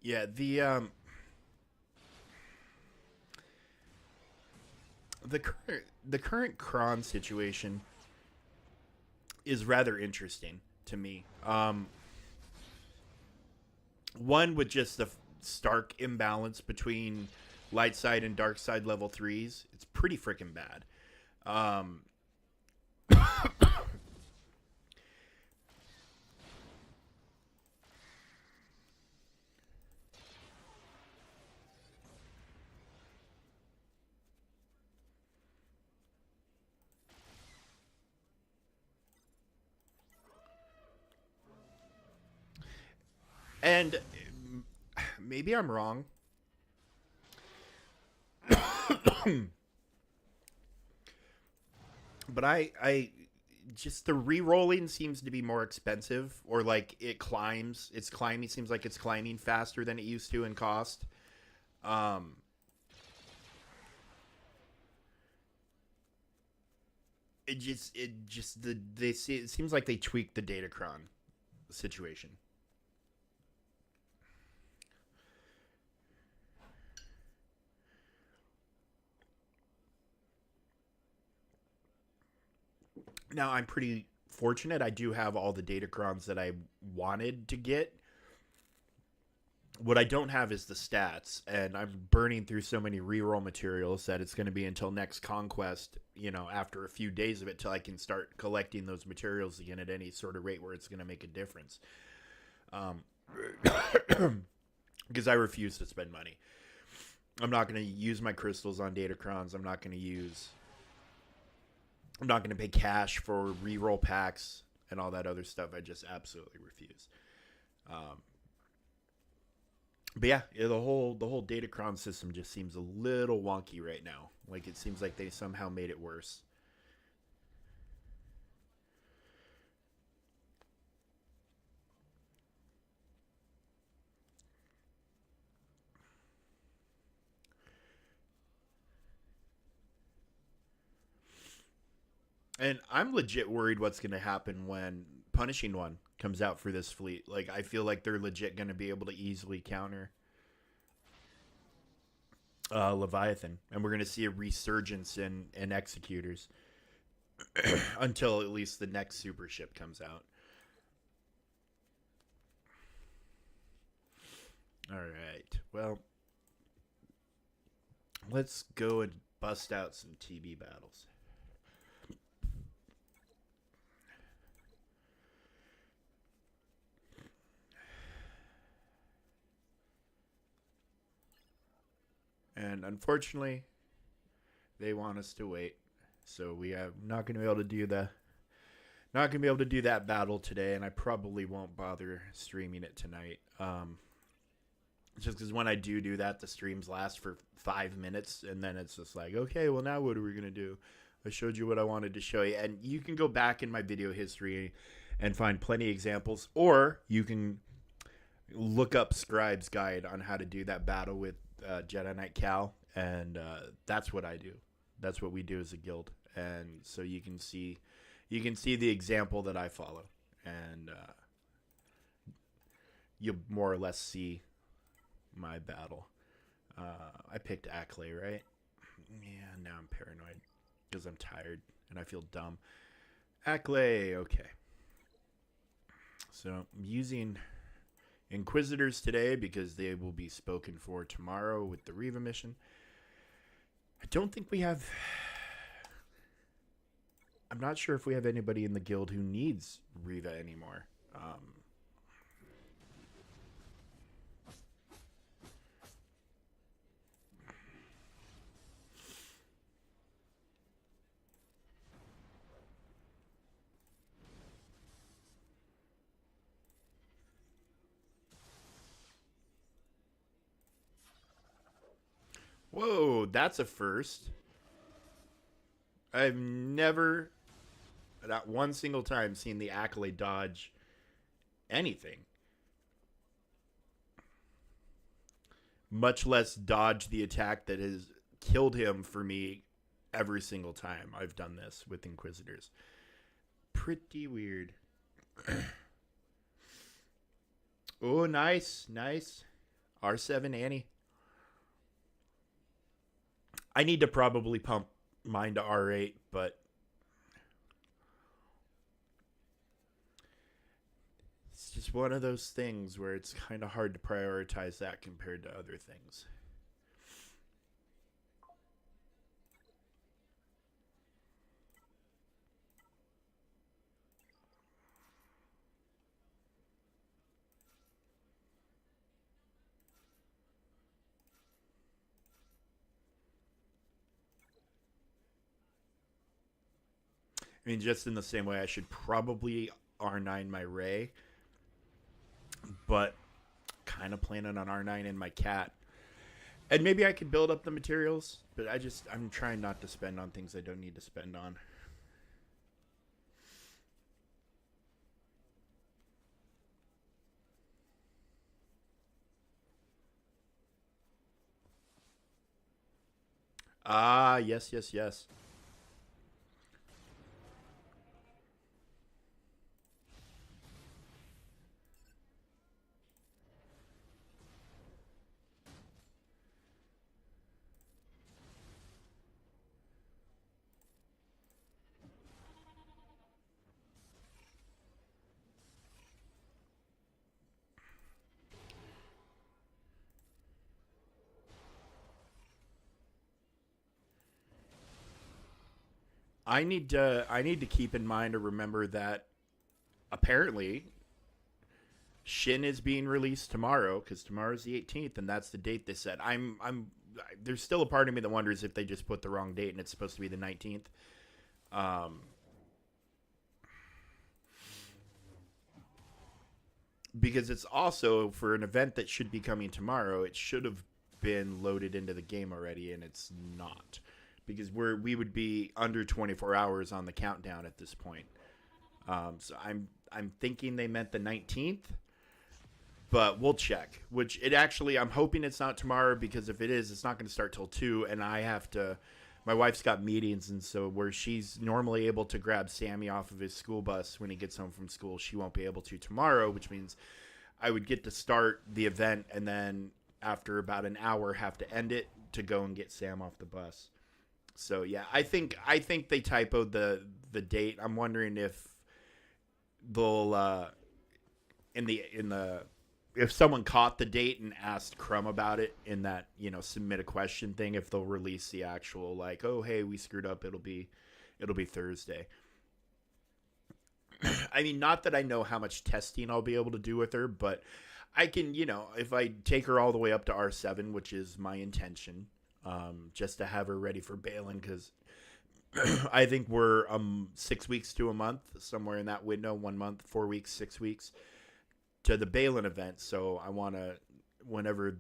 Yeah, the current Kron situation is rather interesting to me. One with just the stark imbalance between light side and dark side level threes. It's pretty freaking bad. Um, and maybe I'm wrong, but I just the re-rolling seems to be more expensive, or like it climbs. It's climbing. Seems like it's climbing faster than it used to in cost. Um, it just they see it seems like they tweaked the Datacron situation. Now I'm pretty fortunate. I do have all the Datacrons that I wanted to get. What I don't have is the stats, and I'm burning through so many reroll materials that it's going to be until next conquest, after a few days of it, till I can start collecting those materials again at any sort of rate where it's going to make a difference. Um, because I refuse to spend money. I'm not going to use my crystals on Datacrons. I'm not going to pay cash for reroll packs and all that other stuff. I just absolutely refuse. Um, but yeah, the whole Datacron system just seems a little wonky right now. Like it seems like they somehow made it worse. And I'm legit worried what's going to happen when Punishing One comes out for this fleet. Like I feel like they're legit going to be able to easily counter Leviathan, and we're going to see a resurgence in executors until at least the next super ship comes out. All right. Well, let's go and bust out some TB battles. And unfortunately, they want us to wait. So we are not going to be able to do that battle today, and I probably won't bother streaming it tonight. Just because when I do that, the streams last for 5 minutes, and then it's just like, okay, well now what are we gonna do? I showed you what I wanted to show you, and you can go back in my video history and find plenty of examples, or you can look up Scribe's guide on how to do that battle with Jedi Knight Cal, and that's what I do. That's what we do as a guild, and so you can see the example that I follow, and you'll more or less see my battle. I picked Acklay, right? Yeah, now I'm paranoid because I'm tired and I feel dumb. Acklay, okay. So I'm using Inquisitors today because they will be spoken for tomorrow with the Riva mission. I don't think we have. I'm not sure if we have anybody in the guild who needs Riva anymore. Whoa, that's a first. I've never, not one single time, seen the Accolade dodge anything, much less dodge the attack that has killed him for me every single time I've done this with Inquisitors. Pretty weird. Oh, nice, nice. R7 Annie. I need to probably pump mine to R8, but it's just one of those things where it's kind of hard to prioritize that compared to other things. I mean, just in the same way, I should probably R9 my Ray, but kind of planning on R9 in my cat. And maybe I could build up the materials, but I'm trying not to spend on things I don't need to spend on. Ah, yes, yes, yes. I need to keep in mind or remember that apparently Shin is being released tomorrow because tomorrow's the 18th, and that's the date they said. There's still a part of me that wonders if they just put the wrong date and it's supposed to be the 19th. Um, because it's also for an event that should be coming tomorrow. It should have been loaded into the game already, and it's not because we would be under 24 hours on the countdown at this point. So I'm thinking they meant the 19th, but we'll check. Which it actually, I'm hoping it's not tomorrow because if it is, it's not going to start till 2, and I have to. My wife's got meetings, and so where she's normally able to grab Sammy off of his school bus when he gets home from school, she won't be able to tomorrow, which means I would get to start the event and then after about an hour have to end it to go and get Sam off the bus. So yeah, I think they typoed the date. I'm wondering if they'll in the if someone caught the date and asked Crumb about it in that submit a question thing, if they'll release the actual like, oh hey, we screwed up, it'll be Thursday. I mean, not that I know how much testing I'll be able to do with her, but I can, if I take her all the way up to R7, which is my intention, just to have her ready for Balin, because I think we're 6 weeks to a month, somewhere in that window, 1 month, 4 weeks, 6 weeks to the Balin event. So I want to, whenever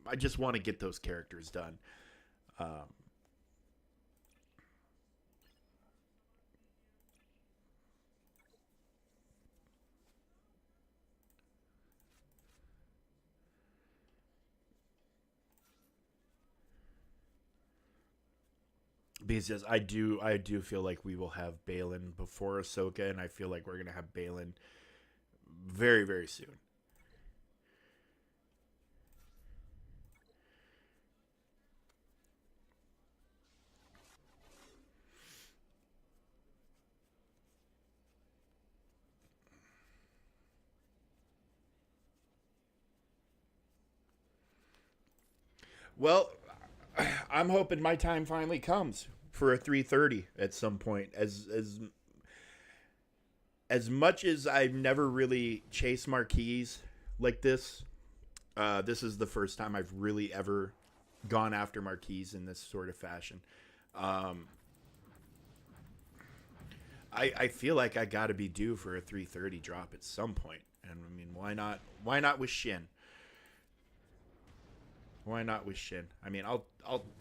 I just want to get those characters done. Um, because I do feel like we will have Balin before Ahsoka, and I feel like we're gonna have Balin very very soon. Well, I'm hoping my time finally comes for a 3:30 at some point. As much as I've never really chased marquees like this, this is the first time I've really ever gone after marquees in this sort of fashion. Um, I feel like I got to be due for a 3:30 drop at some point, and I mean, why not? Why not with Shin? Why not with Shin? I mean, I'll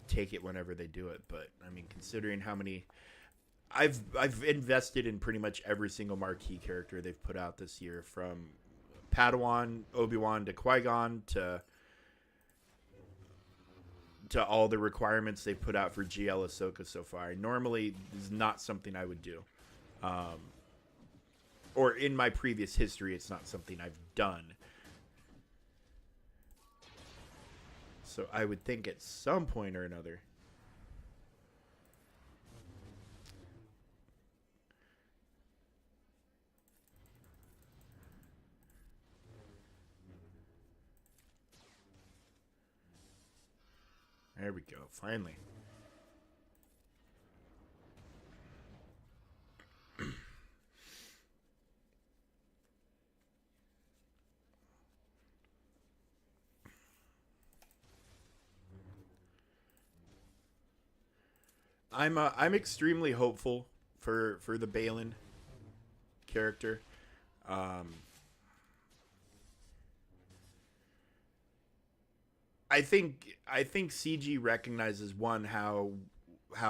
take it whenever they do it, but I mean, considering how many I've invested in pretty much every single marquee character they've put out this year, from Padawan, Obi-Wan to Qui-Gon to all the requirements they've put out for GL Ahsoka so far. Normally, is not something I would do, um, or in my previous history, it's not something I've done. So I would think at some point or another. There we go. Finally. I'm extremely hopeful for the Balin character. Um, I think CG recognizes one how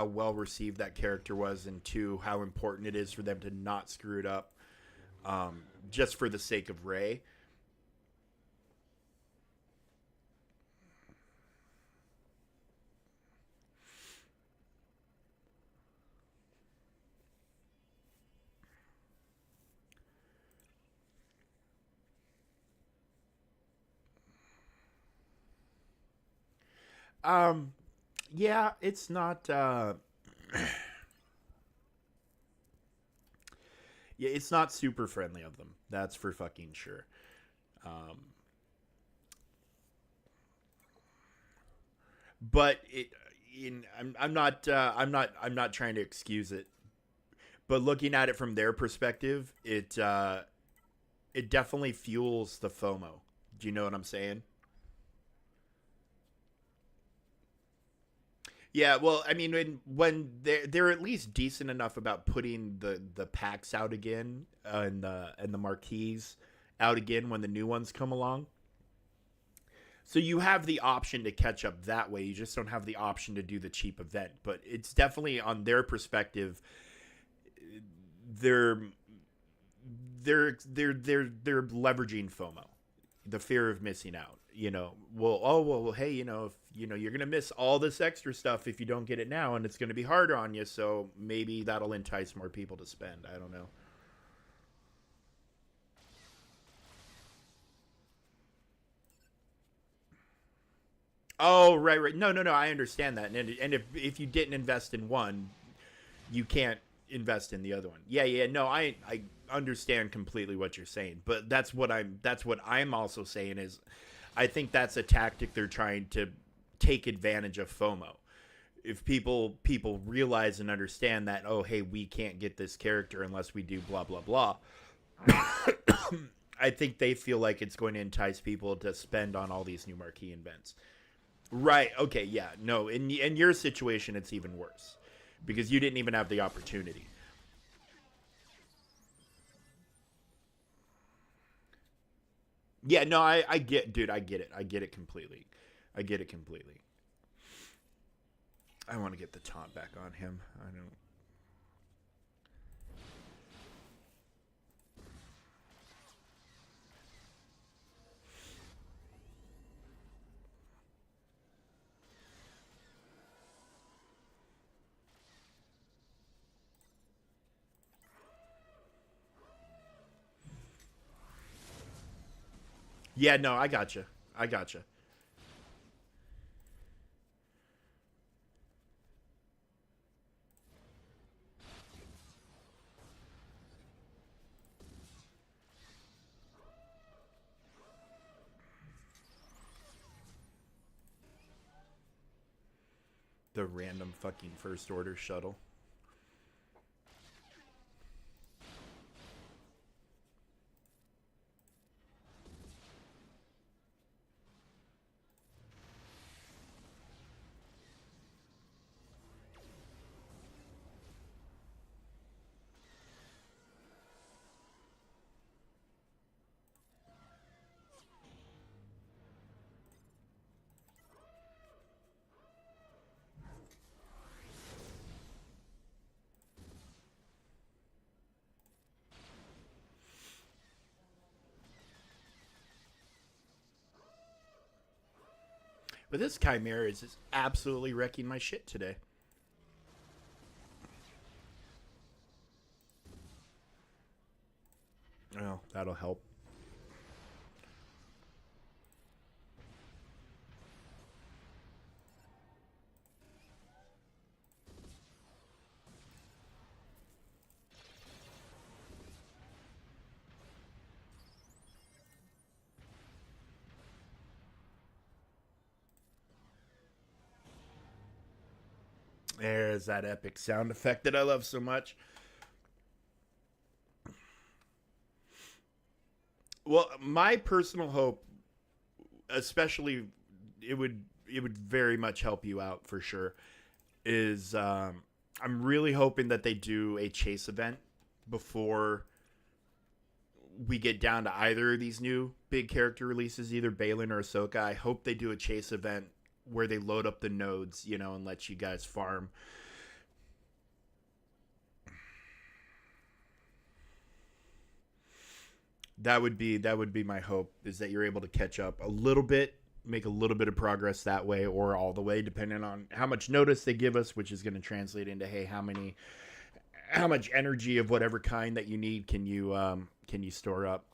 well received that character was, and two how important it is for them to not screw it up, just for the sake of Ray. Um, yeah, it's not. Yeah, it's not super friendly of them. That's for fucking sure. Um, but I'm not trying to excuse it. But looking at it from their perspective, it definitely fuels the FOMO. Do you know what I'm saying? Yeah, well, I mean, when they're at least decent enough about putting the packs out again, and the marquees out again when the new ones come along. So you have the option to catch up that way. You just don't have the option to do the cheap event. But it's definitely on their perspective. They're they're leveraging FOMO, the fear of missing out. Well, oh well, hey, if you're gonna miss all this extra stuff if you don't get it now, and it's gonna be harder on you. So maybe that'll entice more people to spend. I don't know. Oh, right, right. No, no, no. I understand that, and if you didn't invest in one, you can't invest in the other one. Yeah, yeah. No, I understand completely what you're saying, but that's what I'm also saying is, I think that's a tactic they're trying to take advantage of FOMO. If people realize and understand that, oh hey, we can't get this character unless we do blah blah blah. I think they feel like it's going to entice people to spend on all these new marquee events. Right. Okay. Yeah. No. In your situation, it's even worse because you didn't even have the opportunity. Yeah. No. I get, dude. I get it. I get it completely. I get it completely. I want to get the taunt back on him. I don't. Yeah. No. I gotcha. I gotcha. The random fucking first order shuttle. But this chimera is just absolutely wrecking my shit today. Well, that'll help. There's that epic sound effect that I love so much. Well, my personal hope, especially, it would very much help you out for sure. Is I'm really hoping that they do a chase event before we get down to either of these new big character releases, either Balin or Ahsoka. I hope they do a chase event where they load up the nodes, and let you guys farm. That would be my hope, is that you're able to catch up a little bit, make a little bit of progress that way, or all the way, depending on how much notice they give us, which is going to translate into, hey, how much energy of whatever kind that you need can you store up.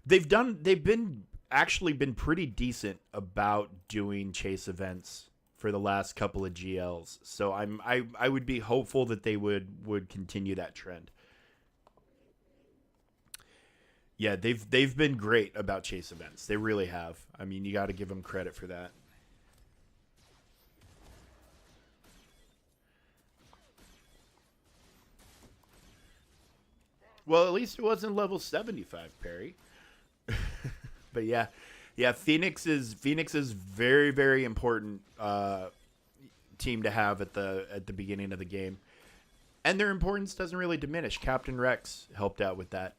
They've been actually been pretty decent about doing chase events for the last couple of GLs. So I would be hopeful that they would continue that trend. Yeah, they've been great about chase events. They really have. I mean, you got to give them credit for that. Well, at least it wasn't level 75, Perry. But yeah, yeah, Phoenix is very very important team to have at the beginning of the game, and their importance doesn't really diminish. Captain Rex helped out with that.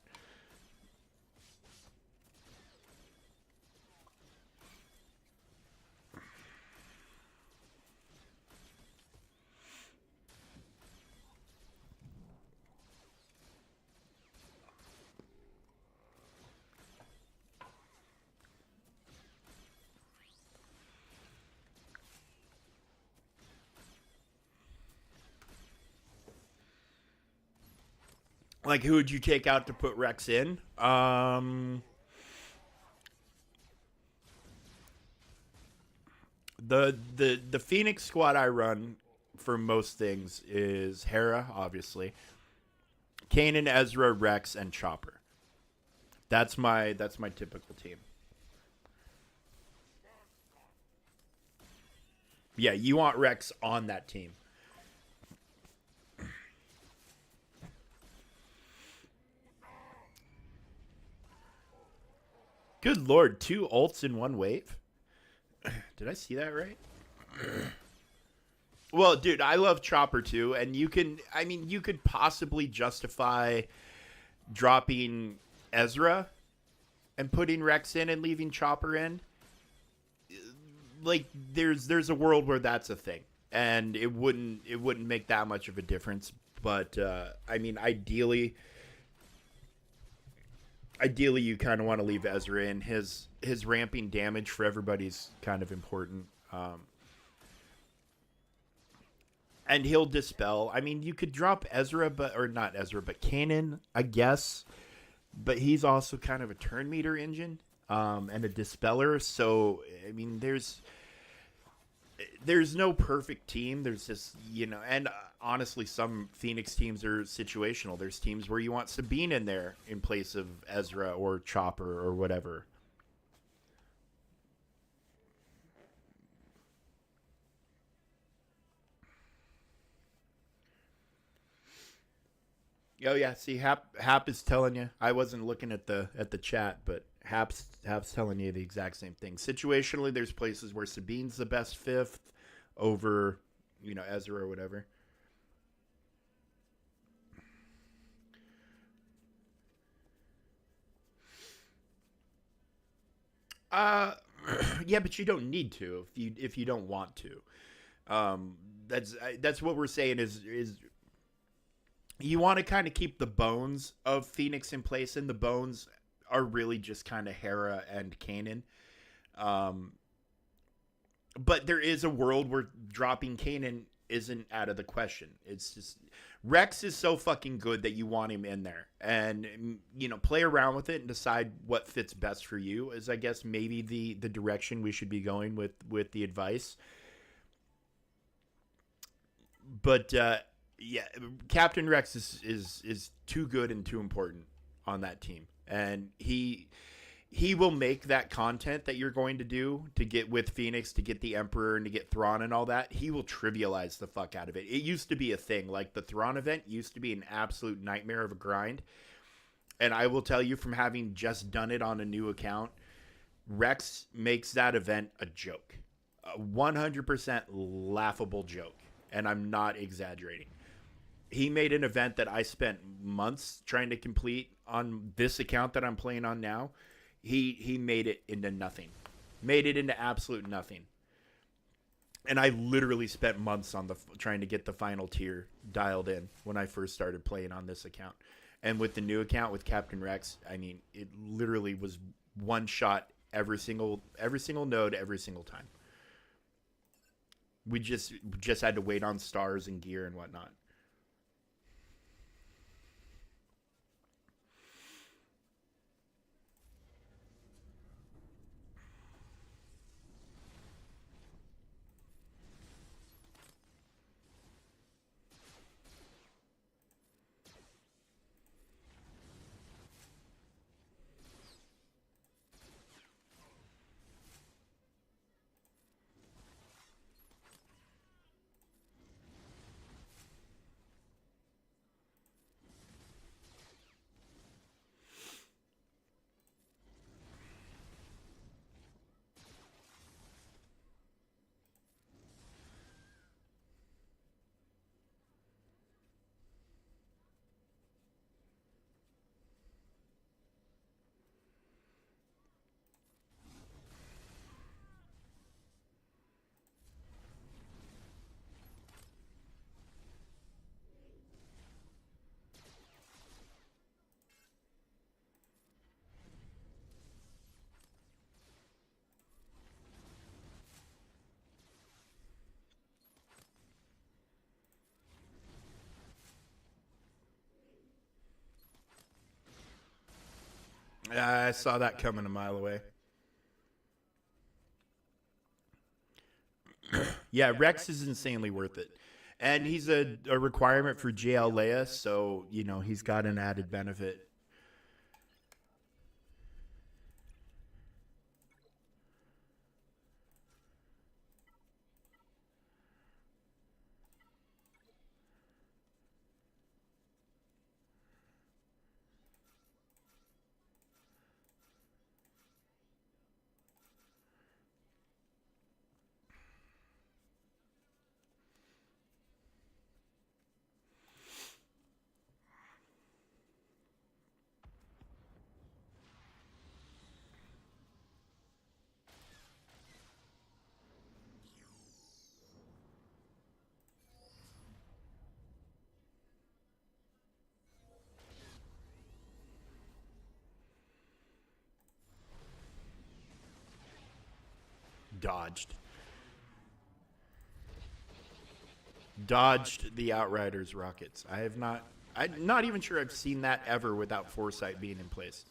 Like, who would you take out to put Rex in? The Phoenix squad I run for most things is Hera, obviously, Kanan, Ezra, Rex, and Chopper. That's my typical team. Yeah, you want Rex on that team. Good lord, two ults in one wave. Did I see that right? Well, dude, I love Chopper too, and you could possibly justify dropping Ezra and putting Rex in and leaving Chopper in. Like, there's a world where that's a thing, and it wouldn't make that much of a difference. But I mean, ideally, you kind of want to leave Ezra in. His ramping damage for everybody's kind of important. And he'll dispel. I mean, you could drop Ezra, or not Ezra, but Kanan, I guess. But he's also kind of a turn meter engine, and a dispeller. So I mean, there's no perfect team. There's just, and honestly, some Phoenix teams are situational. There's teams where you want Sabine in there in place of Ezra or Chopper or whatever. Oh yeah, see, Hap is telling you. I wasn't looking at the chat, but Hap's telling you the exact same thing. Situationally, there's places where Sabine's the best fifth over, Ezra or whatever. Uh, yeah, but you don't need to if you don't want to. That's what we're saying is you want to kind of keep the bones of Phoenix in place, and the bones are really just kind of Hera and Kanan. Um, but there is a world where dropping Kanan isn't out of the question. It's just Rex is so fucking good that you want him in there, and play around with it and decide what fits best for you. Is, I guess, maybe the direction we should be going with the advice. But yeah, Captain Rex is too good and too important on that team, and he will make that content that you're going to do to get with Phoenix, to get the Emperor and to get Thrawn and all that. He will trivialize the fuck out of it. It used to be a thing. Like the Thrawn event used to be an absolute nightmare of a grind. And I will tell you from having just done it on a new account, Rex makes that event a joke. A 100% laughable joke. And I'm not exaggerating. He made an event that I spent months trying to complete on this account that I'm playing on now. He made it into nothing. Made it into absolute nothing. And I literally spent months on trying to get the final tier dialed in when I first started playing on this account. And with the new account with Captain Rex, I mean, it literally was one shot every single node every single time. We just had to wait on stars and gear and whatnot. I saw that coming a mile away. Yeah, Rex is insanely worth it. And he's a requirement for JL Leia, so, you know, he's got an added benefit. Dodged the Outriders rockets. I'm not even sure I've seen that ever without foresight being in place.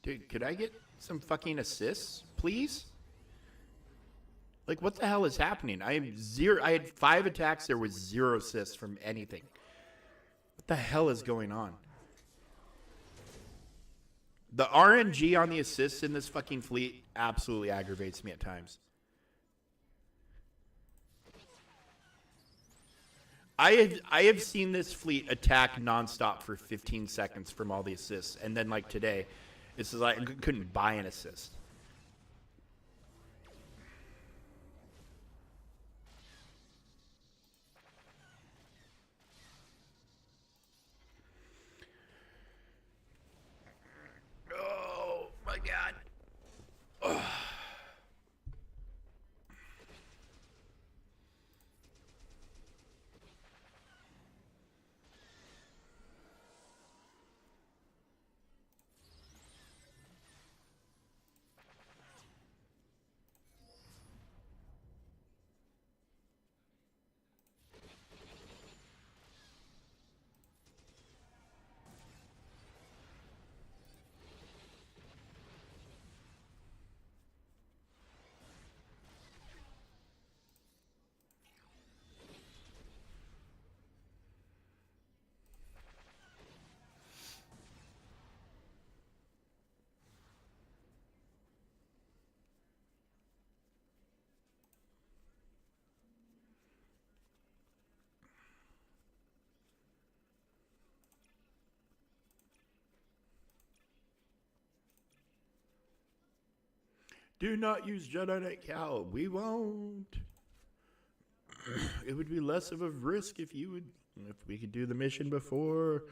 Dude, could I get some fucking assists, please? Like, what the hell is happening? I had 5 attacks. There was 0 assists from anything. What the hell is going on? The RNG on the assists in this fucking fleet absolutely aggravates me at times. I have seen this fleet attack nonstop for 15 seconds from all the assists, and then like today, it's like I couldn't buy an assist. Do not use Jedi Knight Cal. We won't. It would be less of a risk if we could do the mission before.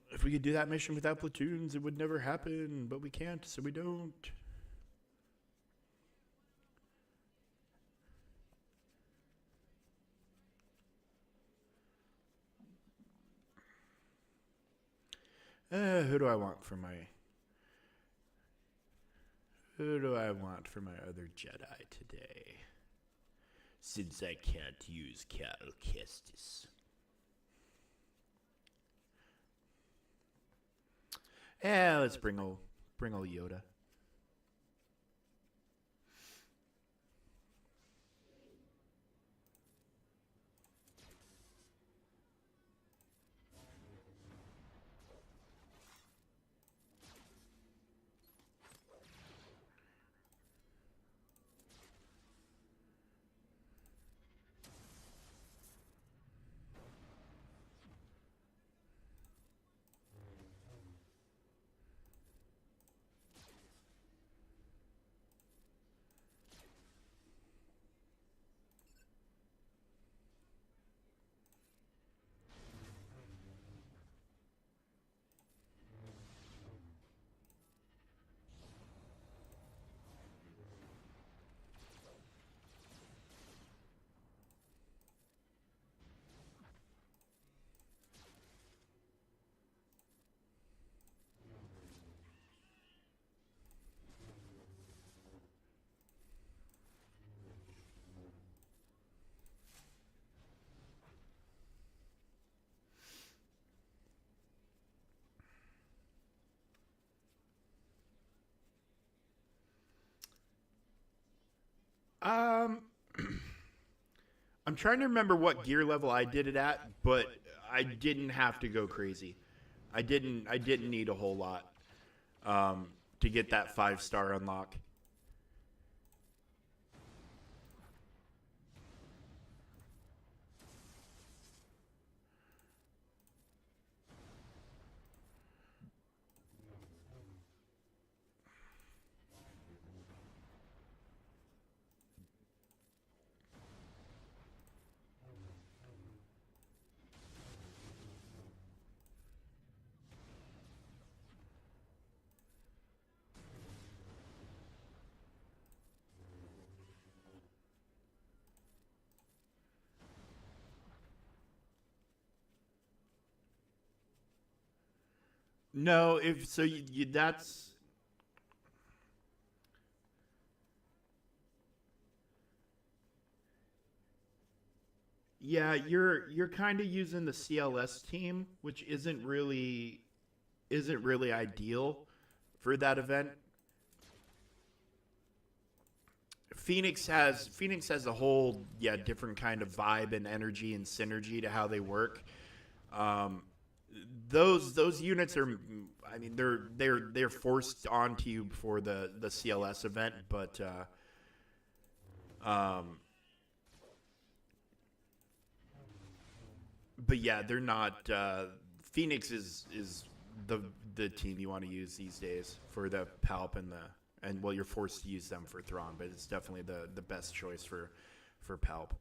If we could do that mission without platoons, it would never happen, but we can't, so we don't. Who do I want for my other Jedi today? Since I can't use Cal Kestis. Let's bring old Yoda. Um, I'm trying to remember what gear level I did it at, but I didn't have to go crazy. I didn't need a whole lot to get that 5-star unlock. No, if so, that's yeah. You're kind of using the CLS team, which isn't really ideal for that event. Phoenix has a whole different kind of vibe and energy and synergy to how they work. Um, those units are, I mean, they're forced onto you for the CLS event, um, but yeah, they're not. Phoenix is the the team you want to use these days for the Palp and well, you're forced to use them for Thrawn, but it's definitely the best choice for Palp.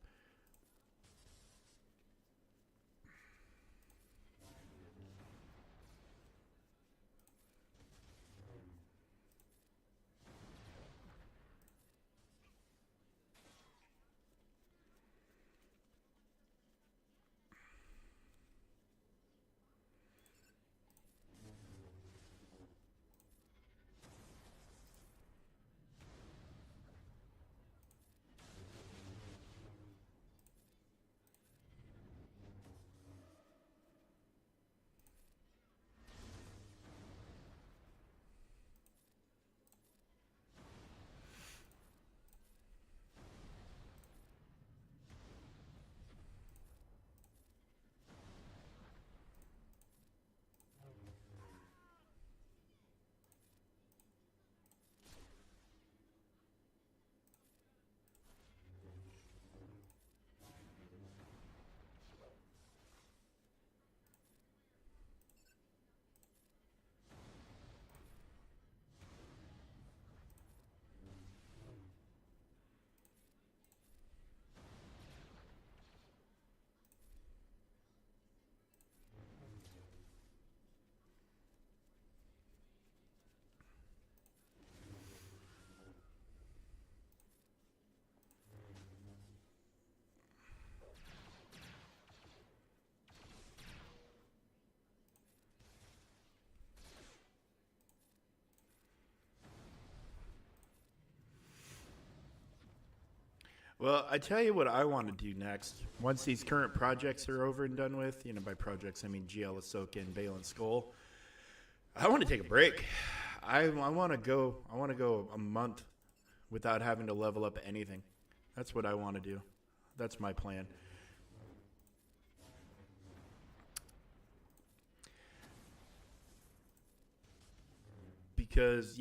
Well, I tell you what I want to do next. Once these current projects are over and done with, by projects I mean GL Ahsoka and Balin Skull, I want to take a break. I want to go. I want to go a month without having to level up anything. That's what I want to do. That's my plan. Because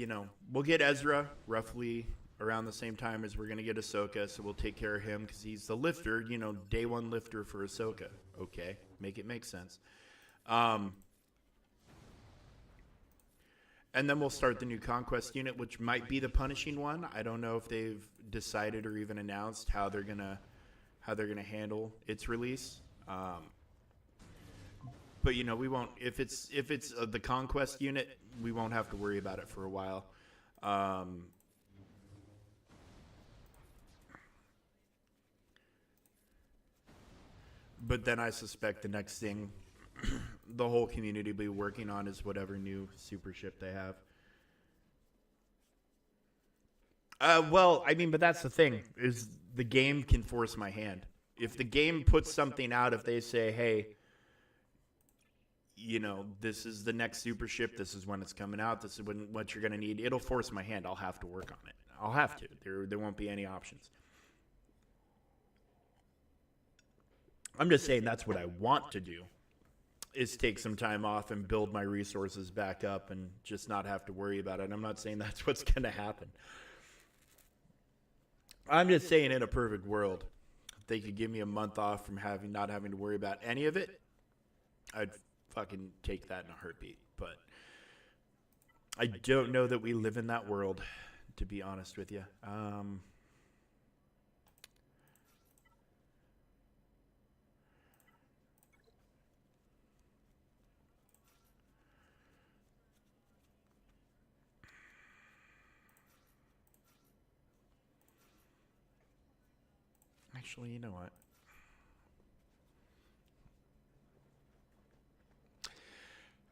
we'll get Ezra roughly around the same time as we're gonna get Ahsoka, so we'll take care of him because he's the lifter. Day one lifter for Ahsoka. Okay, make it make sense. Um, and then we'll start the new conquest unit, which might be the punishing one. I don't know if they've decided or even announced how they're gonna handle its release. But we won't if it's the conquest unit, we won't have to worry about it for a while. But then I suspect the next thing the whole community will be working on is whatever new super ship they have. Well, I mean, but that's the thing, is the game can force my hand. If the game puts something out, if they say, hey, this is the next super ship, this is when it's coming out, this is what you're going to need, it'll force my hand. I'll have to work on it. I'll have to. There won't be any options. I'm just saying that's what I want to do, is take some time off and build my resources back up and just not have to worry about it. I'm not saying that's what's going to happen. I'm just saying, in a perfect world, if they could give me a month off from not having to worry about any of it, I'd fucking take that in a heartbeat. But I don't know that we live in that world, to be honest with you. Actually, you know what?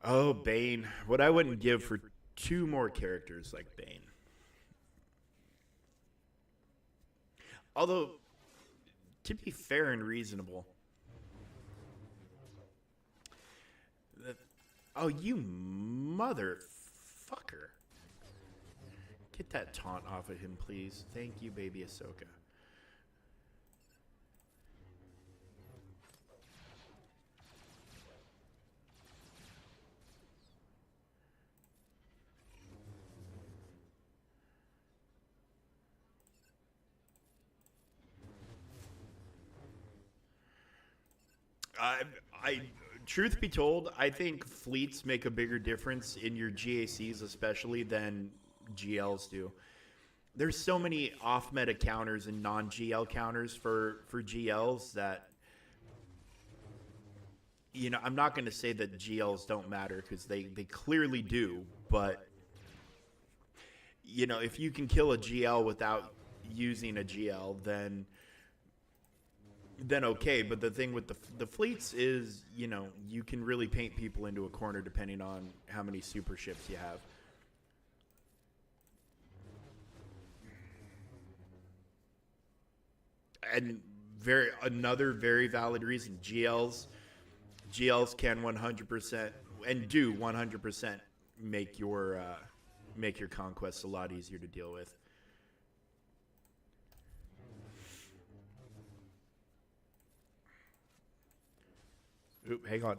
Oh, Bane. What I wouldn't give for 2 more characters like Bane. Although, to be fair and reasonable. Oh, you motherfucker. Get that taunt off of him, please. Thank you, baby Ahsoka. I truth be told, I think fleets make a bigger difference in your GACs, especially, than GLs do. There's so many off-meta counters and non-GL counters for GLs that, I'm not going to say that GLs don't matter, because they clearly do. But, if you can kill a GL without using a GL, then okay. But the thing with the fleets is, you can really paint people into a corner depending on how many super ships you have. And another very valid reason, GLs can 100% and do 100% make your conquests a lot easier to deal with. Oop, hang on.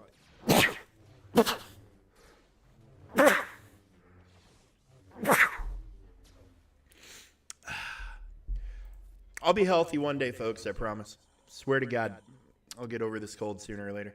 I'll be healthy one day, folks, I promise. Swear to God, I'll get over this cold sooner or later.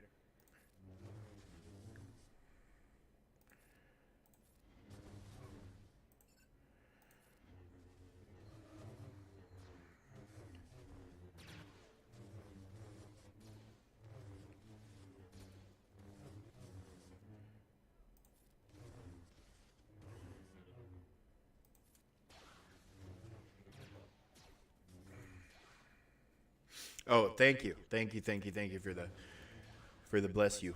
Oh, thank you for the bless you.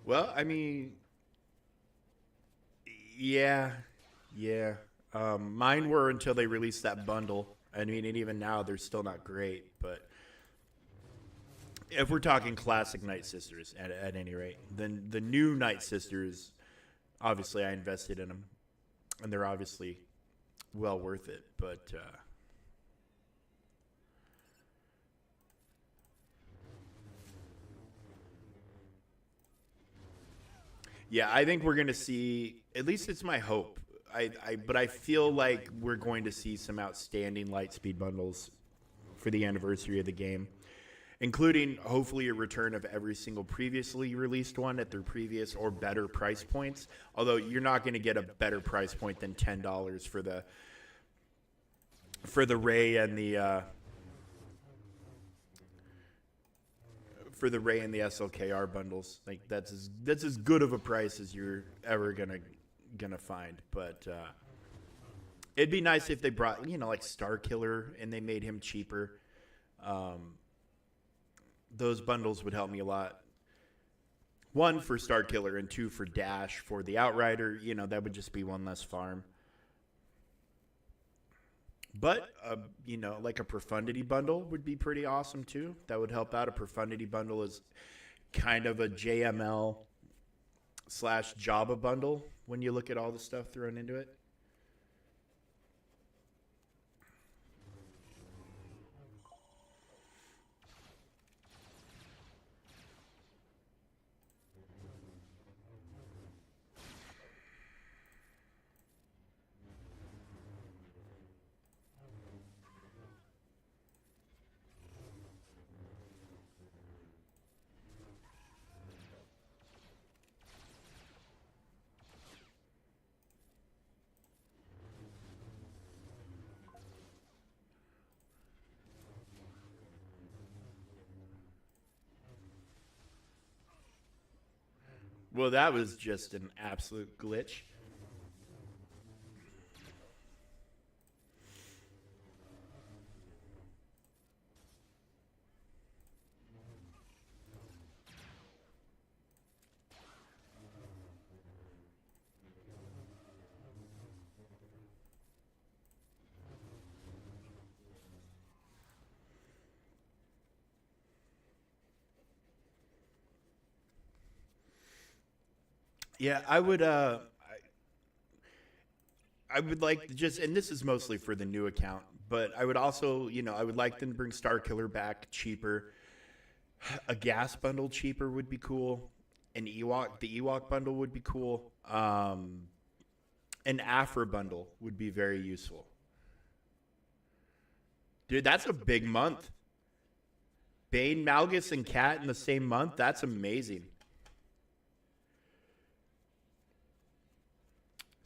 Well, I mean, yeah, yeah. Mine were until they released that bundle. I mean, and even now they're still not great. But if we're talking classic Night Sisters, at any rate, then the new Night Sisters, obviously I invested in them, and they're obviously well worth it. But yeah, I think we're gonna see. At least it's my hope. But I feel like we're going to see some outstanding Lightspeed bundles for the anniversary of the game, including hopefully a return of every single previously released one at their previous or better price points. Although you're not going to get a better price point than $10 for the Ray and the SLKR bundles. Like that's as good of a price as you're ever gonna find. But it'd be nice if they brought like Star Killer and they made him cheaper. Those bundles would help me a lot. One for Star Killer and two for Dash for the Outrider. That would just be one less farm. But like a Profundity bundle would be pretty awesome too. That would help out. A Profundity bundle is kind of a JML / Java bundle when you look at all the stuff thrown into it. Well, that was just an absolute glitch. Yeah, I would like just, and this is mostly for the new account, but I would also, I would like them to bring Star Killer back cheaper. A gas bundle cheaper would be cool. The Ewok bundle would be cool. An Afra bundle would be very useful. Dude, that's a big month. Bane, Malgus, and Cat in the same month? That's amazing.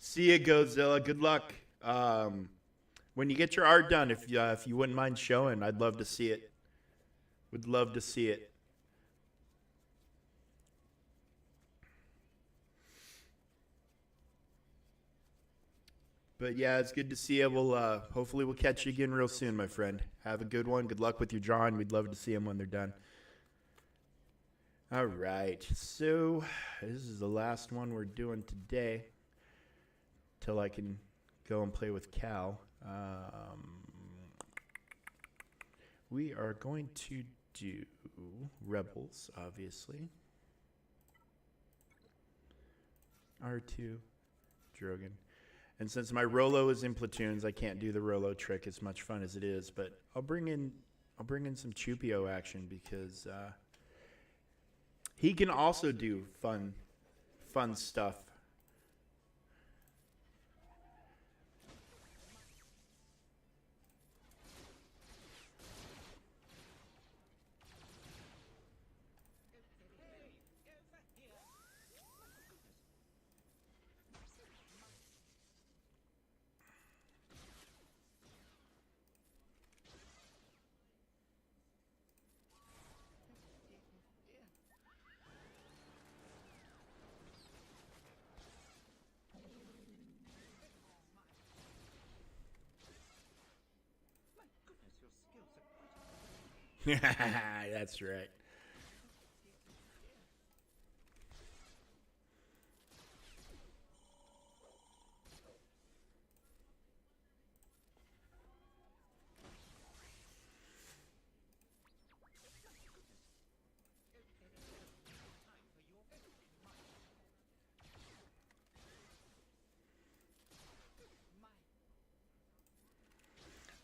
See ya, Godzilla. Good luck. When you get your art done, if you wouldn't mind showing, I'd love to see it. Would love to see it. But yeah, it's good to see you. Hopefully we'll catch you again real soon, my friend. Have a good one. Good luck with your drawing. We'd love to see them when they're done. All right, so this is the last one we're doing today. Till I can go and play with Cal. We are going to do Rebels, obviously. R2, Drogon. And since my Rolo is in platoons, I can't do the Rolo trick as much fun as it is. But I'll bring in some Chupio action because he can also do fun stuff. That's right.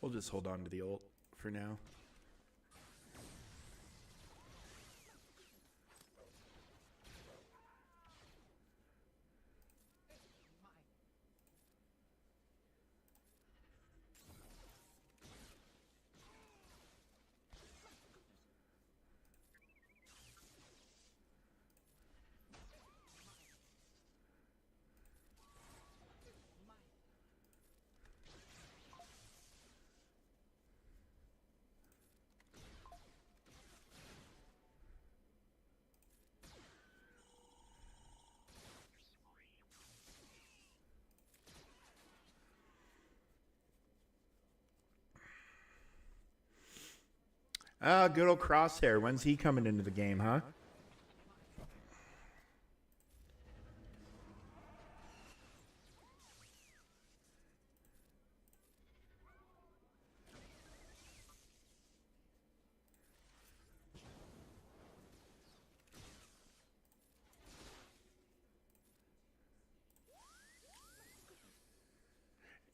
We'll just hold on to the ult for now. Ah, good old Crosshair. When's he coming into the game, huh?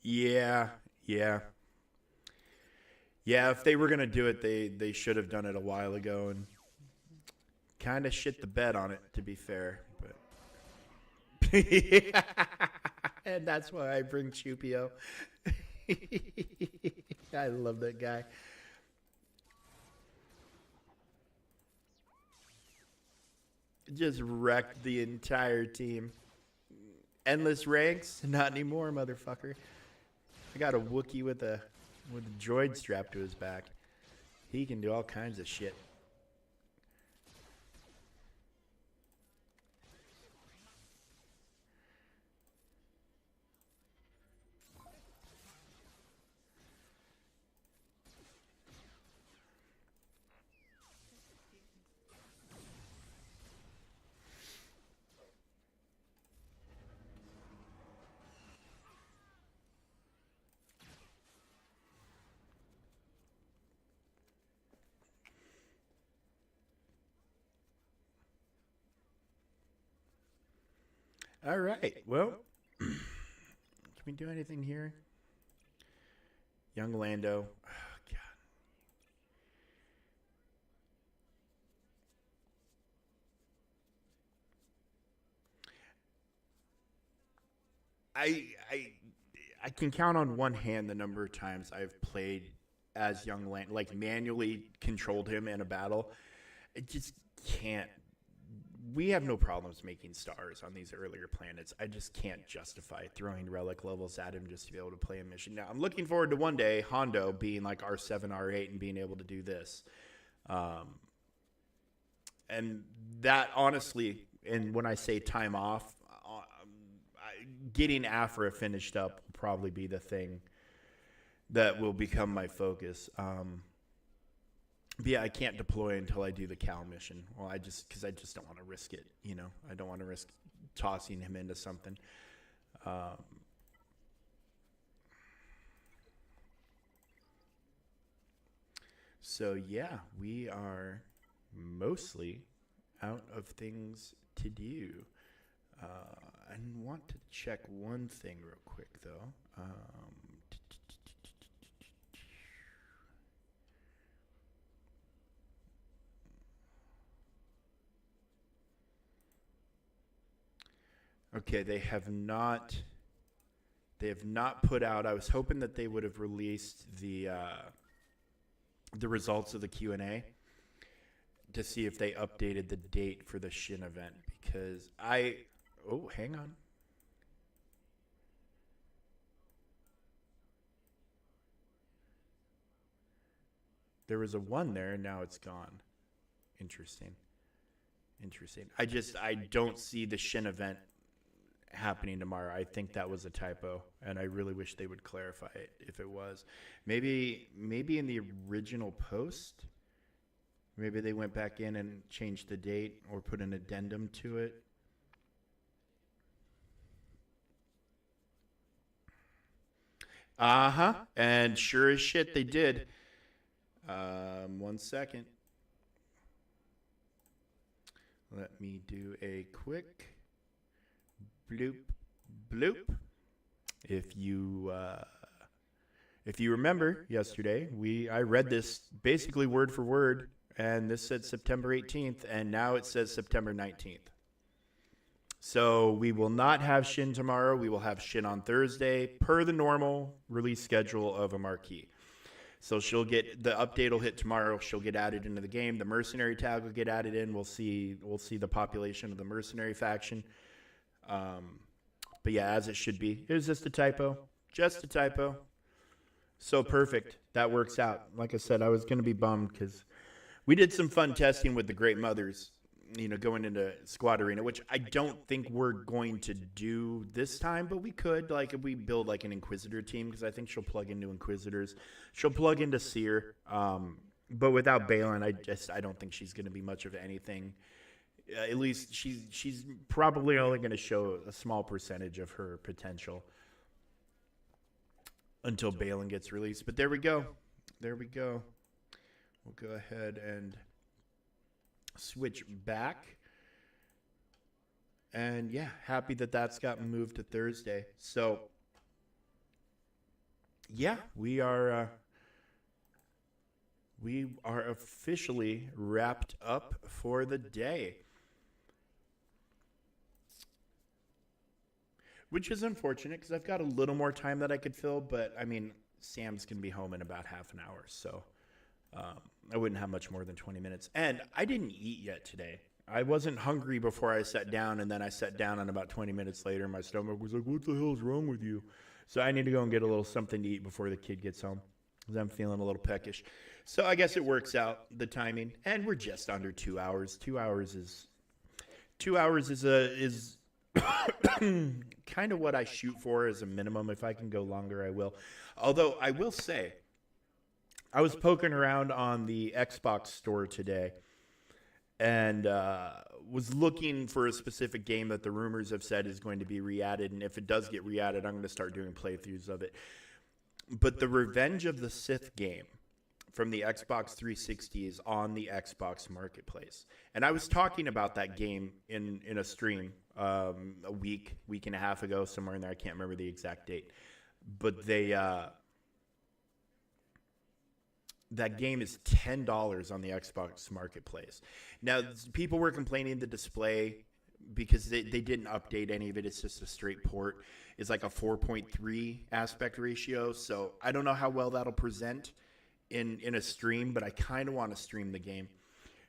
Yeah, yeah. Yeah, if they were going to do it, they should have done it a while ago and kind of shit the bed on it, to be fair. But and that's why I bring Chupio. I love that guy. Just wrecked the entire team. Endless ranks? Not anymore, motherfucker. I got a Wookiee with a droid strapped to his back. He can do all kinds of shit. All right. Well, can we do anything here? Young Lando. Oh, God. I can count on one hand the number of times I've played as young Lando, like manually controlled him in a battle. I just can't. We have no problems making stars on these earlier planets. I just can't justify throwing relic levels at him just to be able to play a mission. Now, I'm looking forward to one day Hondo being like R7, R8 and being able to do this. And that honestly, and when I say time off, getting Afra finished up will probably be the thing that will become my focus. But yeah, I can't deploy until I do the Cal mission. Well, because I just don't want to risk it. You know, I don't want to risk tossing him into something. So yeah, we are mostly out of things to do. I want to check one thing real quick though. Okay, they have not put out. I was hoping that they would have released the results of the Q&A to see if they updated the date for the Shin event, because oh, hang on. There was a 1 there, and now it's gone. Interesting. I don't see the Shin event happening tomorrow. I think that was a typo, and I really wish they would clarify it if it was. Maybe in the original post, maybe they went back in and changed the date or put an addendum to it. Uh-huh. And sure as shit they did. 1 second. Let me do a quick bloop. If you If you remember yesterday, I read this basically word for word, and this said September 18th, and now it says September 19th. So we will not have Shin tomorrow. We will have Shin on Thursday, per the normal release schedule of a marquee. So she'll get the update will hit tomorrow. She'll get added into the game. The mercenary tag will get added in. We'll see the population of the mercenary faction. But yeah, as it should be. It was just a typo. Just a typo. So perfect. That works out. Like I said, I was going to be bummed because we did some fun testing with the Great Mothers, going into Squad Arena, which I don't think we're going to do this time, but we could, like, if we build like an Inquisitor team, because I think she'll plug into Inquisitors. She'll plug into Seer, but without Balin, I don't think she's going to be much of anything. At least she's probably only going to show a small percentage of her potential until Balin gets released. But there we go. There we go. We'll go ahead and switch back. And yeah, happy that that's gotten moved to Thursday. So yeah, we are officially wrapped up for the day. Which is unfortunate because I've got a little more time that I could fill, but I mean, Sam's going to be home in about half an hour, so I wouldn't have much more than 20 minutes. And I didn't eat yet today. I wasn't hungry before I sat down, and then I sat down, and about 20 minutes later, my stomach was like, what the hell is wrong with you? So I need to go and get a little something to eat before the kid gets home because I'm feeling a little peckish. So I guess it works out, the timing. And we're just under 2 hours. 2 hours is kind of what I shoot for as a minimum. If I can go longer, I will. Although I will say, I was poking around on the Xbox store today and was looking for a specific game that the rumors have said is going to be re-added. And if it does get re-added, I'm going to start doing playthroughs of it. But the Revenge of the Sith game from the Xbox 360 is on the Xbox Marketplace. And I was talking about that game in a stream a week and a half ago, somewhere in there. I can't remember the exact date. But that game is $10 on the Xbox Marketplace. Now, people were complaining the display, because they didn't update any of it. It's just a straight port. It's like a 4.3 aspect ratio. So I don't know how well that'll present in a stream, but I kind of want to stream the game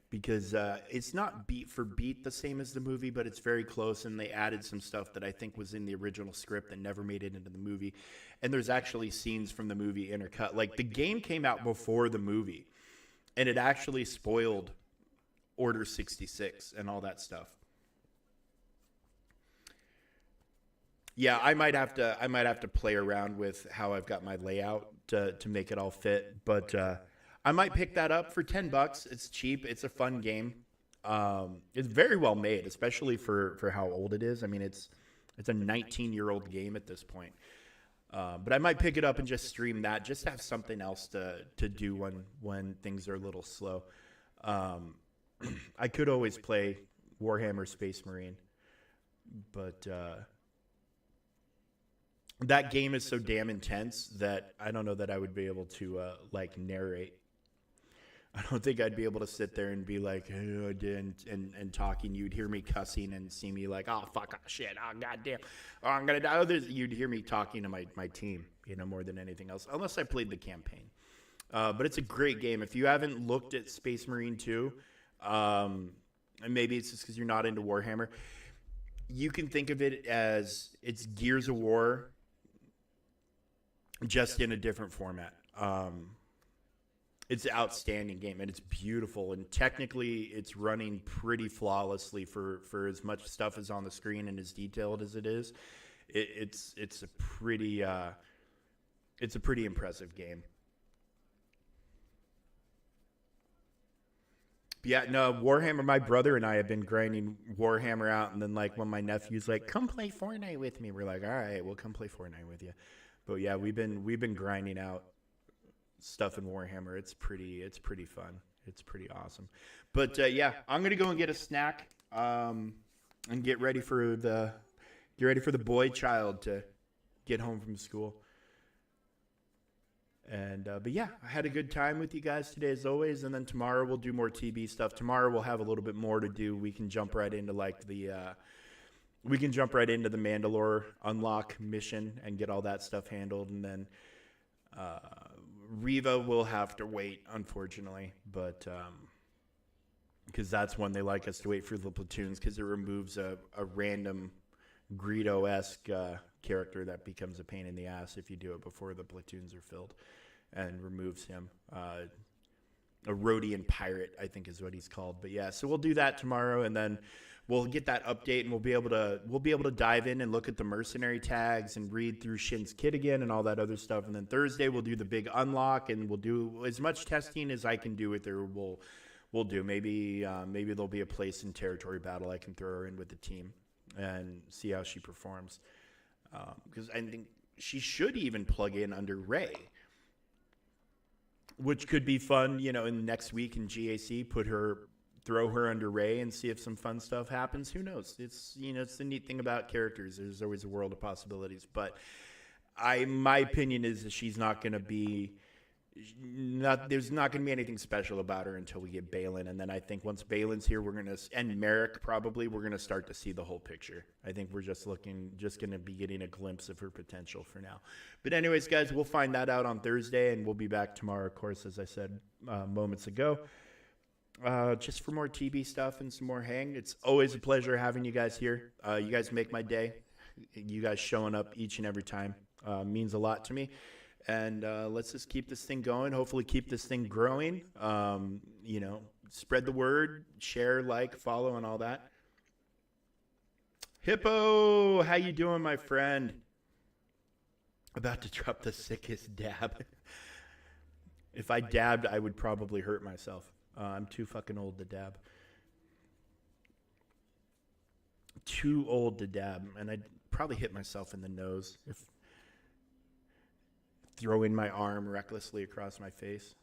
because it's not beat for beat the same as the movie, but it's very close, and they added some stuff that I think was in the original script that never made it into the movie. And there's actually scenes from the movie intercut. Like, the game came out before the movie, and it actually spoiled Order 66 and all that stuff. Yeah, I might have to play around with how I've got my layout to make it all fit, but I might pick that up for $10. It's cheap. It's a fun game. It's very well made, especially for how old it is. I mean, it's a 19-year-old game at this point. But I might pick it up and just stream that, just to have something else to do when things are a little slow. I could always play Warhammer Space Marine, but that game is so damn intense that I don't know that I would be able to narrate. I don't think I'd be able to sit there and be like, hey, I did, and talking. You'd hear me cussing and see me like, oh, fuck, oh, shit, oh, goddamn, oh, I'm going to die. You'd hear me talking to my team, more than anything else, unless I played the campaign. But it's a great game. If you haven't looked at Space Marine 2, and maybe it's just because you're not into Warhammer, you can think of it as it's Gears of War, just in a different format. It's an outstanding game, and it's beautiful, and technically it's running pretty flawlessly for as much stuff as on the screen and as detailed as it is. It's a pretty impressive game. Yeah, no, Warhammer, my brother and I have been grinding Warhammer out, and then when my nephew's like, come play Fortnite with me, we're like, all right, we'll come play Fortnite with you. But yeah, we've been grinding out stuff in Warhammer. It's pretty fun. It's pretty awesome. But yeah, I'm gonna go and get a snack and get ready for the boy child to get home from school. And but yeah, I had a good time with you guys today as always. And then tomorrow we'll do more TB stuff. Tomorrow we'll have a little bit more to do. We can jump right into the Mandalore unlock mission and get all that stuff handled. And then Riva will have to wait, unfortunately, but because that's when they like us to wait for the platoons, because it removes a random Greedo-esque character that becomes a pain in the ass if you do it before the platoons are filled, and removes him. A Rhodian pirate, I think is what he's called. But yeah, so we'll do that tomorrow, and then we'll get that update, and we'll be able to dive in and look at the mercenary tags and read through Shin's kit again and all that other stuff. And then Thursday we'll do the big unlock, and we'll do as much testing as I can do with her. We'll do maybe there'll be a place in territory battle I can throw her in with the team and see how she performs. Because I think she should even plug in under Rey, which could be fun, in the next week in GAC, throw her under Rey and see if some fun stuff happens. Who knows? It's, it's the neat thing about characters. There's always a world of possibilities. But my opinion is that she's not going to be, there's not going to be anything special about her until we get Baylan. And then I think once Baylan's here, and Merrick probably, we're going to start to see the whole picture. I think we're just going to be getting a glimpse of her potential for now. But anyways, guys, we'll find that out on Thursday, and we'll be back tomorrow, of course, as I said moments ago. Just for more TB stuff and some more hang. It's always a pleasure having you guys here. You guys make my day. You guys showing up each and every time means a lot to me. And let's just keep this thing going. Hopefully keep this thing growing. Spread the word, share, like, follow, and all that. Hippo, how you doing, my friend? About to drop the sickest dab. If I dabbed, I would probably hurt myself. I'm too fucking old to dab. Too old to dab. And I'd probably hit myself in the nose if throwing my arm recklessly across my face.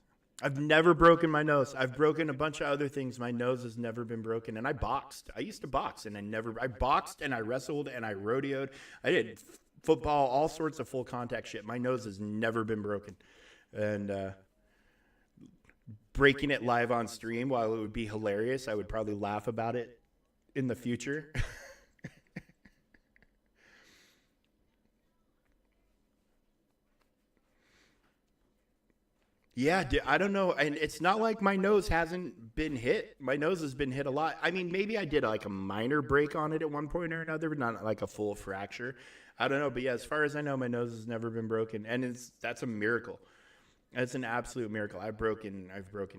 I've never broken my nose. I've broken a bunch of other things. My nose has never been broken. And I boxed. I used to box, and I boxed and I wrestled and I rodeoed. I did football, all sorts of full contact shit. My nose has never been broken. And breaking it live on stream, while it would be hilarious, I would probably laugh about it in the future. Yeah, I don't know. And it's not like my nose hasn't been hit. My nose has been hit a lot. I mean, maybe I did like a minor break on it at one point or another, but not like a full fracture. I don't know. But yeah, as far as I know, my nose has never been broken. And that's a miracle. It's an absolute miracle. I've broken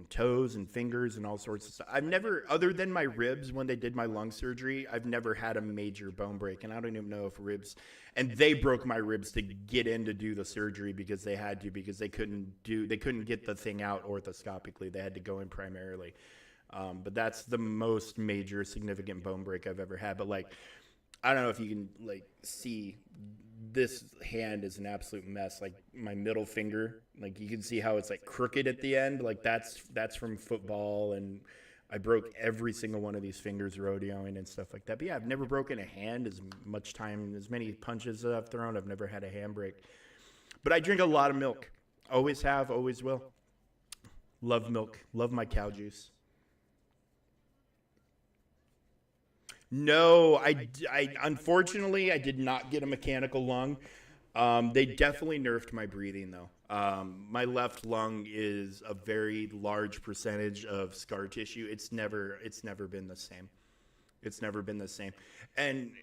toes and fingers and all sorts of stuff. I've never, other than my ribs when they did my lung surgery, I've never had a major bone break. And I don't even know if and they broke my ribs to get in to do the surgery because they had to, because they couldn't get the thing out orthoscopically. They had to go in primarily. But that's the most major significant bone break I've ever had. But I don't know if you can see, this hand is an absolute mess. Like my middle finger, you can see how it's crooked at the end. That's from football, and I broke every single one of these fingers rodeoing and stuff like that. But yeah, I've never broken a hand as many punches that I've thrown. I've never had a hand break. But I drink a lot of milk. Always have, always will. Love milk. Love my cow juice. No, I unfortunately, I did not get a mechanical lung. They definitely nerfed my breathing, though. My left lung is a very large percentage of scar tissue. It's never been the same. It's never been the same. And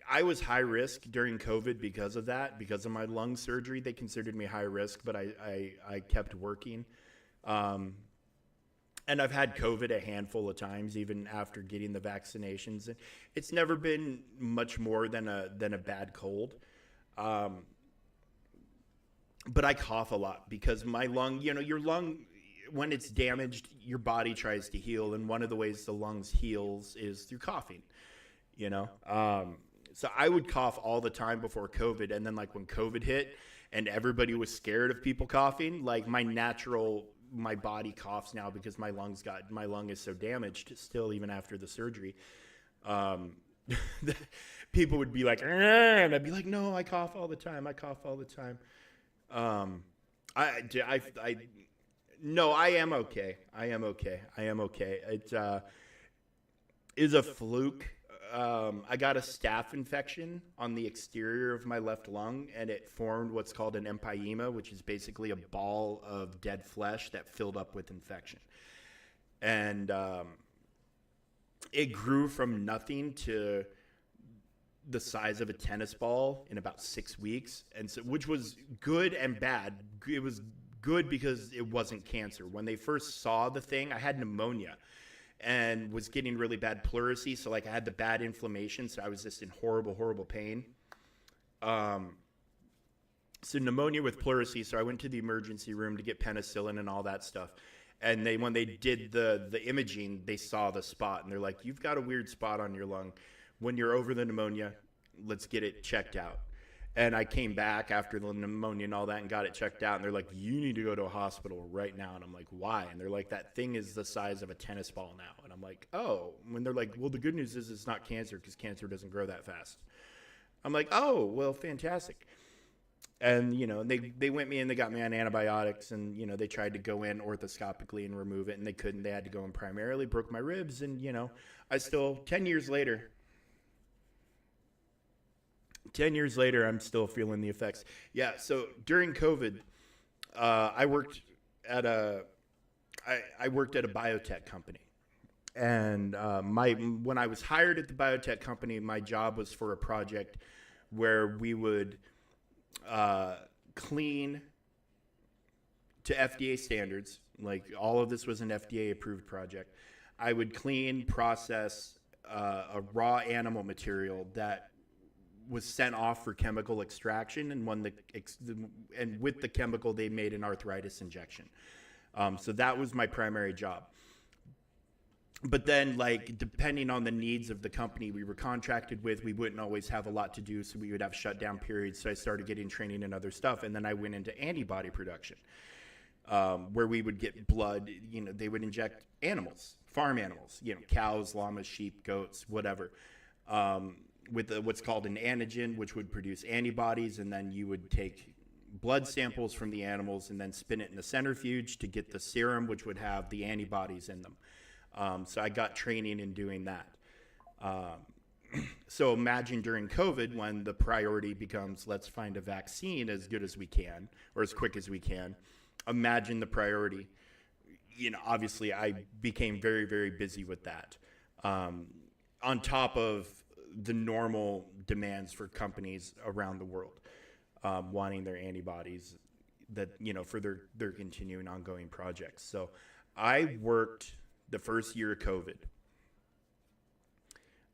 I was high risk during COVID because of that, because of my lung surgery. They considered me high risk, but I kept working. And I've had COVID a handful of times, even after getting the vaccinations. And it's never been much more than a bad cold. But I cough a lot because my lung, your lung, when it's damaged, your body tries to heal. And one of the ways the lungs heals is through coughing, So I would cough all the time before COVID. And then when COVID hit and everybody was scared of people coughing, my body coughs now because my lung is so damaged still, even after the surgery. People would be like, and I'd be like, no, I cough all the time. I no, I am okay. I am okay. I am okay. It is a fluke. I got a staph infection on the exterior of my left lung, and it formed what's called an empyema, which is basically a ball of dead flesh that filled up with infection. And it grew from nothing to the size of a tennis ball in about 6 weeks, and so which was good and bad. It was good because it wasn't cancer. When they first saw the thing, I had pneumonia and was getting really bad pleurisy. So like I had the bad inflammation. So I was just in horrible, horrible pain. So pneumonia with pleurisy. So I went to the emergency room to get penicillin and all that stuff. And when they did the imaging, they saw the spot and they're like, you've got a weird spot on your lung. When you're over the pneumonia, let's get it checked out. And I came back after the pneumonia and all that and got it checked out. And they're like, you need to go to a hospital right now. And I'm like, why? And they're like, that thing is the size of a tennis ball now. And I'm like, oh. When they're like, well, the good news is it's not cancer because cancer doesn't grow that fast. I'm like, oh, well, fantastic. And, they went me and they got me on antibiotics. And, they tried to go in orthoscopically and remove it. And they couldn't. They had to go in primarily, broke my ribs. And, I still, 10 years later, I'm still feeling the effects. Yeah. So during COVID, I worked at a biotech company, and when I was hired at the biotech company, my job was for a project where we would clean to FDA standards. Like all of this was an FDA approved project. I would clean, process a raw animal material that was sent off for chemical extraction, and with the chemical they made an arthritis injection. So that was my primary job. But then, like, depending on the needs of the company we were contracted with, we wouldn't always have a lot to do, so we would have shutdown periods. So I started getting training in other stuff, and then I went into antibody production, where we would get blood. They would inject animals, farm animals, cows, llamas, sheep, goats, whatever. With what's called an antigen, which would produce antibodies, and then you would take blood samples from the animals and then spin it in a centrifuge to get the serum, which would have the antibodies in them. So I got training in doing that. So imagine during COVID when the priority becomes let's find a vaccine as good as we can or as quick as we can. Imagine the priority. Obviously I became very, very busy with that. On top of the normal demands for companies around the world, wanting their antibodies that, for their continuing ongoing projects. So I worked the first year of COVID.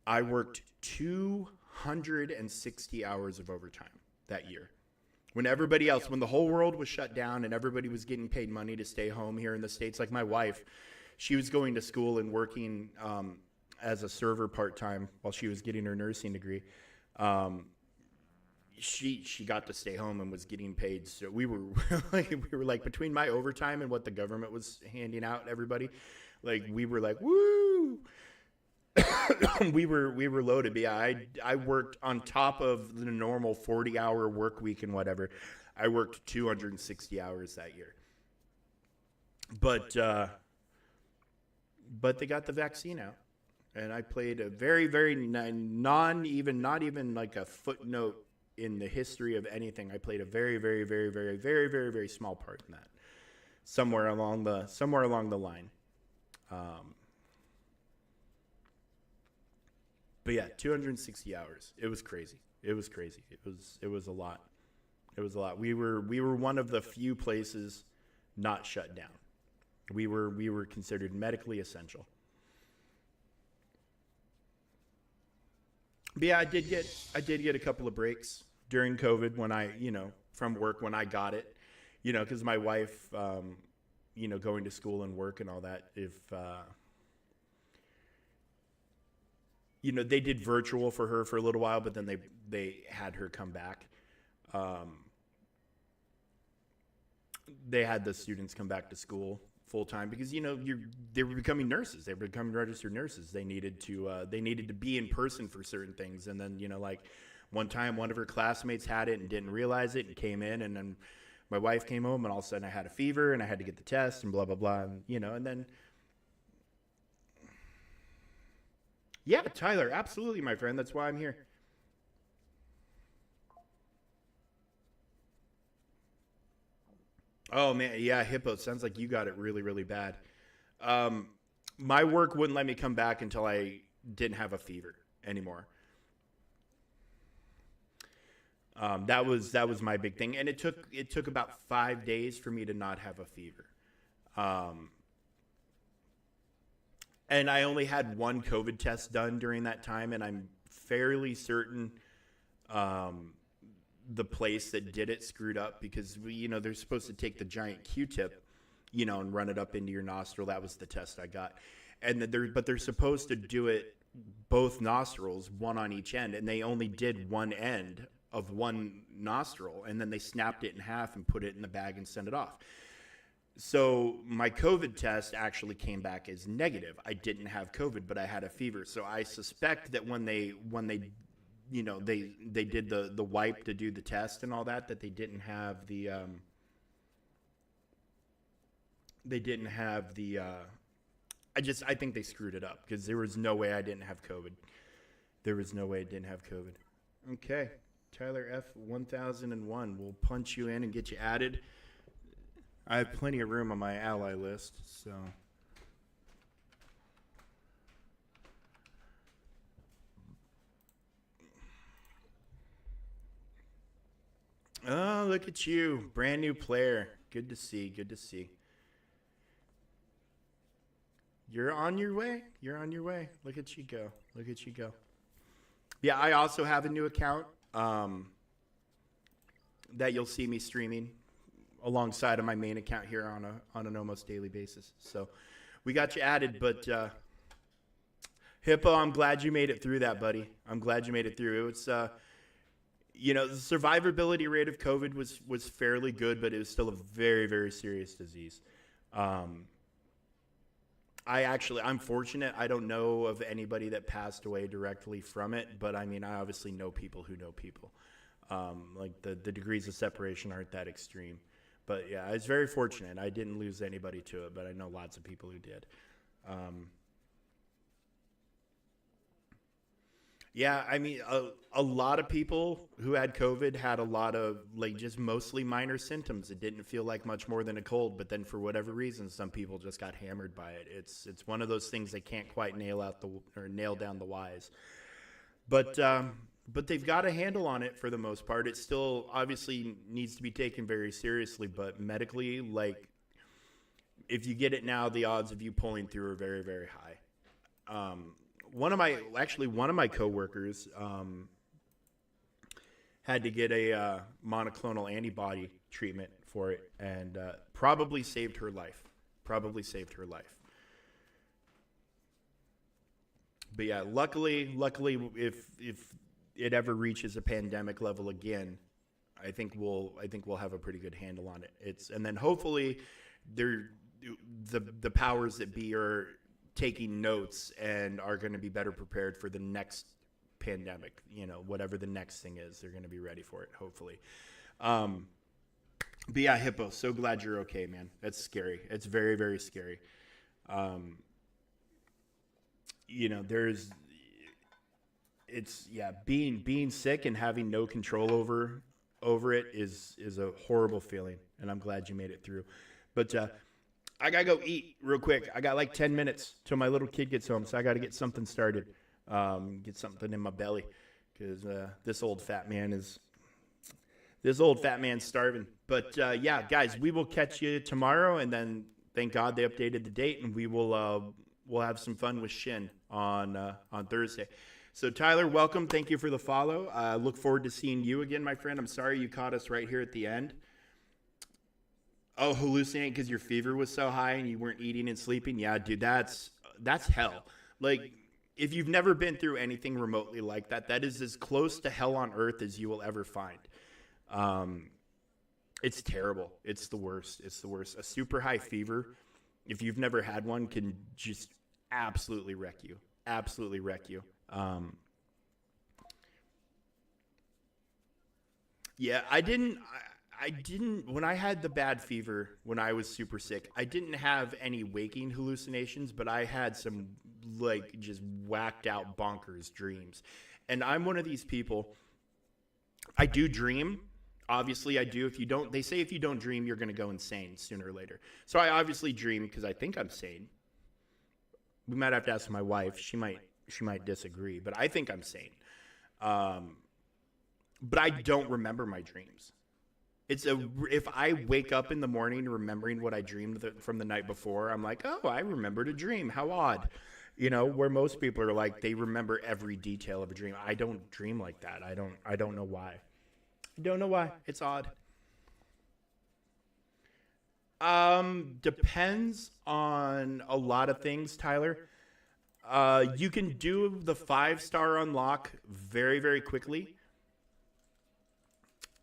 I worked 260 hours of overtime that year. When the whole world was shut down and everybody was getting paid money to stay home here in the States, like my wife, she was going to school and working, as a server part-time while she was getting her nursing degree. She got to stay home and was getting paid. So we were like between my overtime and what the government was handing out everybody, like we were like, woo. we were loaded. But yeah, I worked on top of the normal 40-hour work week and whatever. I worked 260 hours that year. But they got the vaccine out. And I played a very, very not even like a footnote in the history of anything. I played a very, very, very, very, very, very, very small part in that. Somewhere along the line. But yeah, 260 hours. It was crazy. It was a lot. We were one of the few places not shut down. We were considered medically essential. But yeah, I did get a couple of breaks during COVID when from work when I got it, because my wife, going to school and work and all that. If, they did virtual for her for a little while, but then they had her come back. They had the students come back to school full time because they were becoming nurses. They were becoming registered nurses. They needed to be in person for certain things. And then like one time, one of her classmates had it and didn't realize it and came in, and then My wife came home, and all of a sudden I had a fever, and I had to get the test, and blah blah blah, and and then yeah, Tyler, absolutely, my friend. That's why I'm here. Oh man, yeah, Hippo. Sounds like you got it really, really bad. Um, my work wouldn't let me come back until I didn't have a fever anymore. That was my big thing, and it took about 5 days for me to not have a fever. Um, and I only had one COVID test done during that time, and I'm fairly certain um, the place that did it screwed up because they're supposed to take the giant Q-tip, and run it up into your nostril. That was the test I got, and they're supposed to do it both nostrils, one on each end, and they only did one end of one nostril, and then they snapped it in half and put it in the bag and sent it off. So my COVID test actually came back as negative. I didn't have COVID, but I had a fever. So I suspect that when they they did the wipe to do the test and all that they didn't have I think they screwed it up because there was no way I didn't have COVID. There was no way I didn't have COVID. Okay. Tyler F 1001. We'll punch you in and get you added. I have plenty of room on my ally list, so. Oh, look at you. Brand new player. Good to see. Good to see. You're on your way. You're on your way. Look at you go. Look at you go. Yeah, I also have a new account that you'll see me streaming alongside of my main account here on an almost daily basis. So we got you added, but Hippo, I'm glad you made it through that, buddy. I'm glad you made it through. It's the survivability rate of COVID was fairly good, but it was still a very, very serious disease. I'm fortunate. I don't know of anybody that passed away directly from it, but I mean, I obviously know people who know people. Like the degrees of separation aren't that extreme. But yeah, I was very fortunate. I didn't lose anybody to it, but I know lots of people who did. Yeah, I mean, a lot of people who had COVID had a lot of just mostly minor symptoms. It didn't feel like much more than a cold, but then for whatever reason, some people just got hammered by it. It's one of those things they can't quite nail down the whys. But they've got a handle on it for the most part. It still obviously needs to be taken very seriously, but medically, if you get it now, the odds of you pulling through are very, very high. One of my coworkers had to get a monoclonal antibody treatment for it, and probably saved her life. But yeah, luckily, if it ever reaches a pandemic level again, I think we'll have a pretty good handle on it. And then hopefully, the powers that be are taking notes and are going to be better prepared for the next pandemic. Whatever the next thing is, they're going to be ready for it. Hopefully. But yeah, Hippo, so glad you're okay, man. That's scary. It's very, very scary. Being sick and having no control over it is a horrible feeling, and I'm glad you made it through. But I gotta go eat real quick. I got like 10 minutes till my little kid gets home, so I gotta get something started, get something in my belly, because this old fat man's starving. But yeah, guys, we will catch you tomorrow, and then thank God they updated the date, and we'll have some fun with Shin on Thursday. So Tyler, welcome. Thank you for the follow. Look forward to seeing you again, my friend. I'm sorry you caught us right here at the end. Oh, hallucinating because your fever was so high and you weren't eating and sleeping. Yeah, dude, that's hell. Like, if you've never been through anything remotely like that, that is as close to hell on earth as you will ever find. It's terrible. It's the worst. A super high fever, if you've never had one, can just absolutely wreck you. Yeah, I didn't, when I had the bad fever, when I was super sick, I didn't have any waking hallucinations, but I had some like just whacked out bonkers dreams. And I'm one of these people, I do dream. Obviously, I do. If you don't, they say if you don't dream, you're going to go insane sooner or later. So I obviously dream because I think I'm sane. We might have to ask my wife. She might disagree, but I think I'm sane. But I don't remember my dreams. If I wake up in the morning remembering what I dreamed from the night before, I'm like, oh, I remembered a dream. How odd. You know, where most people are like, they remember every detail of a dream. I don't dream like that. I don't know why. I don't know why. It's odd. Depends on a lot of things, Tyler. You can do the 5-star unlock very, very quickly.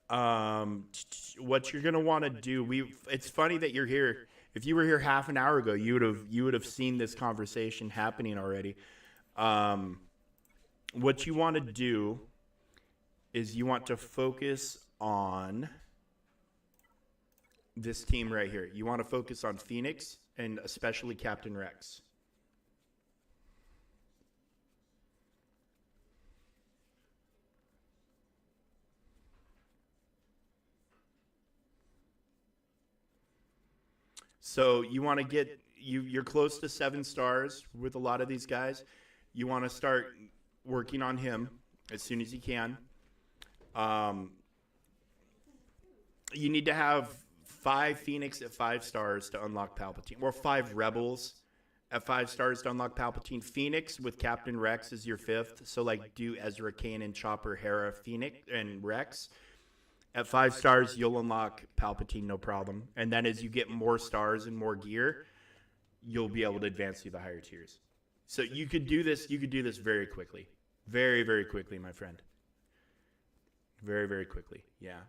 What you're gonna want to do, it's funny that you're here. If you were here half an hour ago, you would have seen this conversation happening already. What you want to do is you want to focus on this team right here. You want to focus on Phoenix and especially Captain Rex. So you want to get you're close to 7 stars with a lot of these guys. You want to start working on him as soon as you can. You need to have 5 Phoenix at 5 stars to unlock Palpatine, or 5 Rebels at 5 stars to unlock Palpatine. Phoenix with Captain Rex is your 5th. So like do Ezra, Kanan, Chopper, Hera, Phoenix, and Rex. At 5 stars, you'll unlock Palpatine, no problem. And then as you get more stars and more gear, you'll be able to advance through the higher tiers. So you could do this. You could do this very quickly, very, very quickly, my friend. Very, very quickly. Yeah.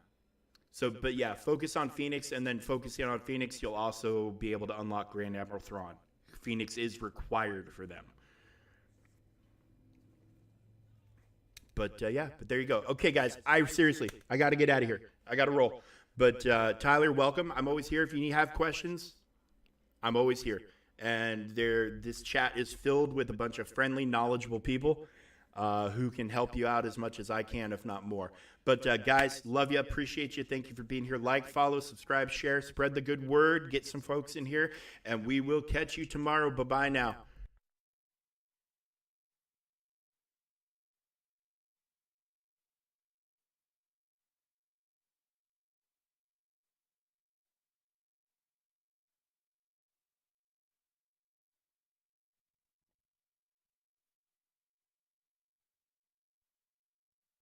So, but yeah, focus on Phoenix, and then focusing on Phoenix, you'll also be able to unlock Grand Admiral Thrawn. Phoenix is required for them. But yeah, but there you go. Okay, guys, I got to get out of here. I got to roll. But Tyler, welcome. I'm always here. If you have questions, I'm always here. And this chat is filled with a bunch of friendly, knowledgeable people who can help you out as much as I can, if not more. But guys, love you. Appreciate you. Thank you for being here. Like, follow, subscribe, share, spread the good word. Get some folks in here. And we will catch you tomorrow. Bye-bye now.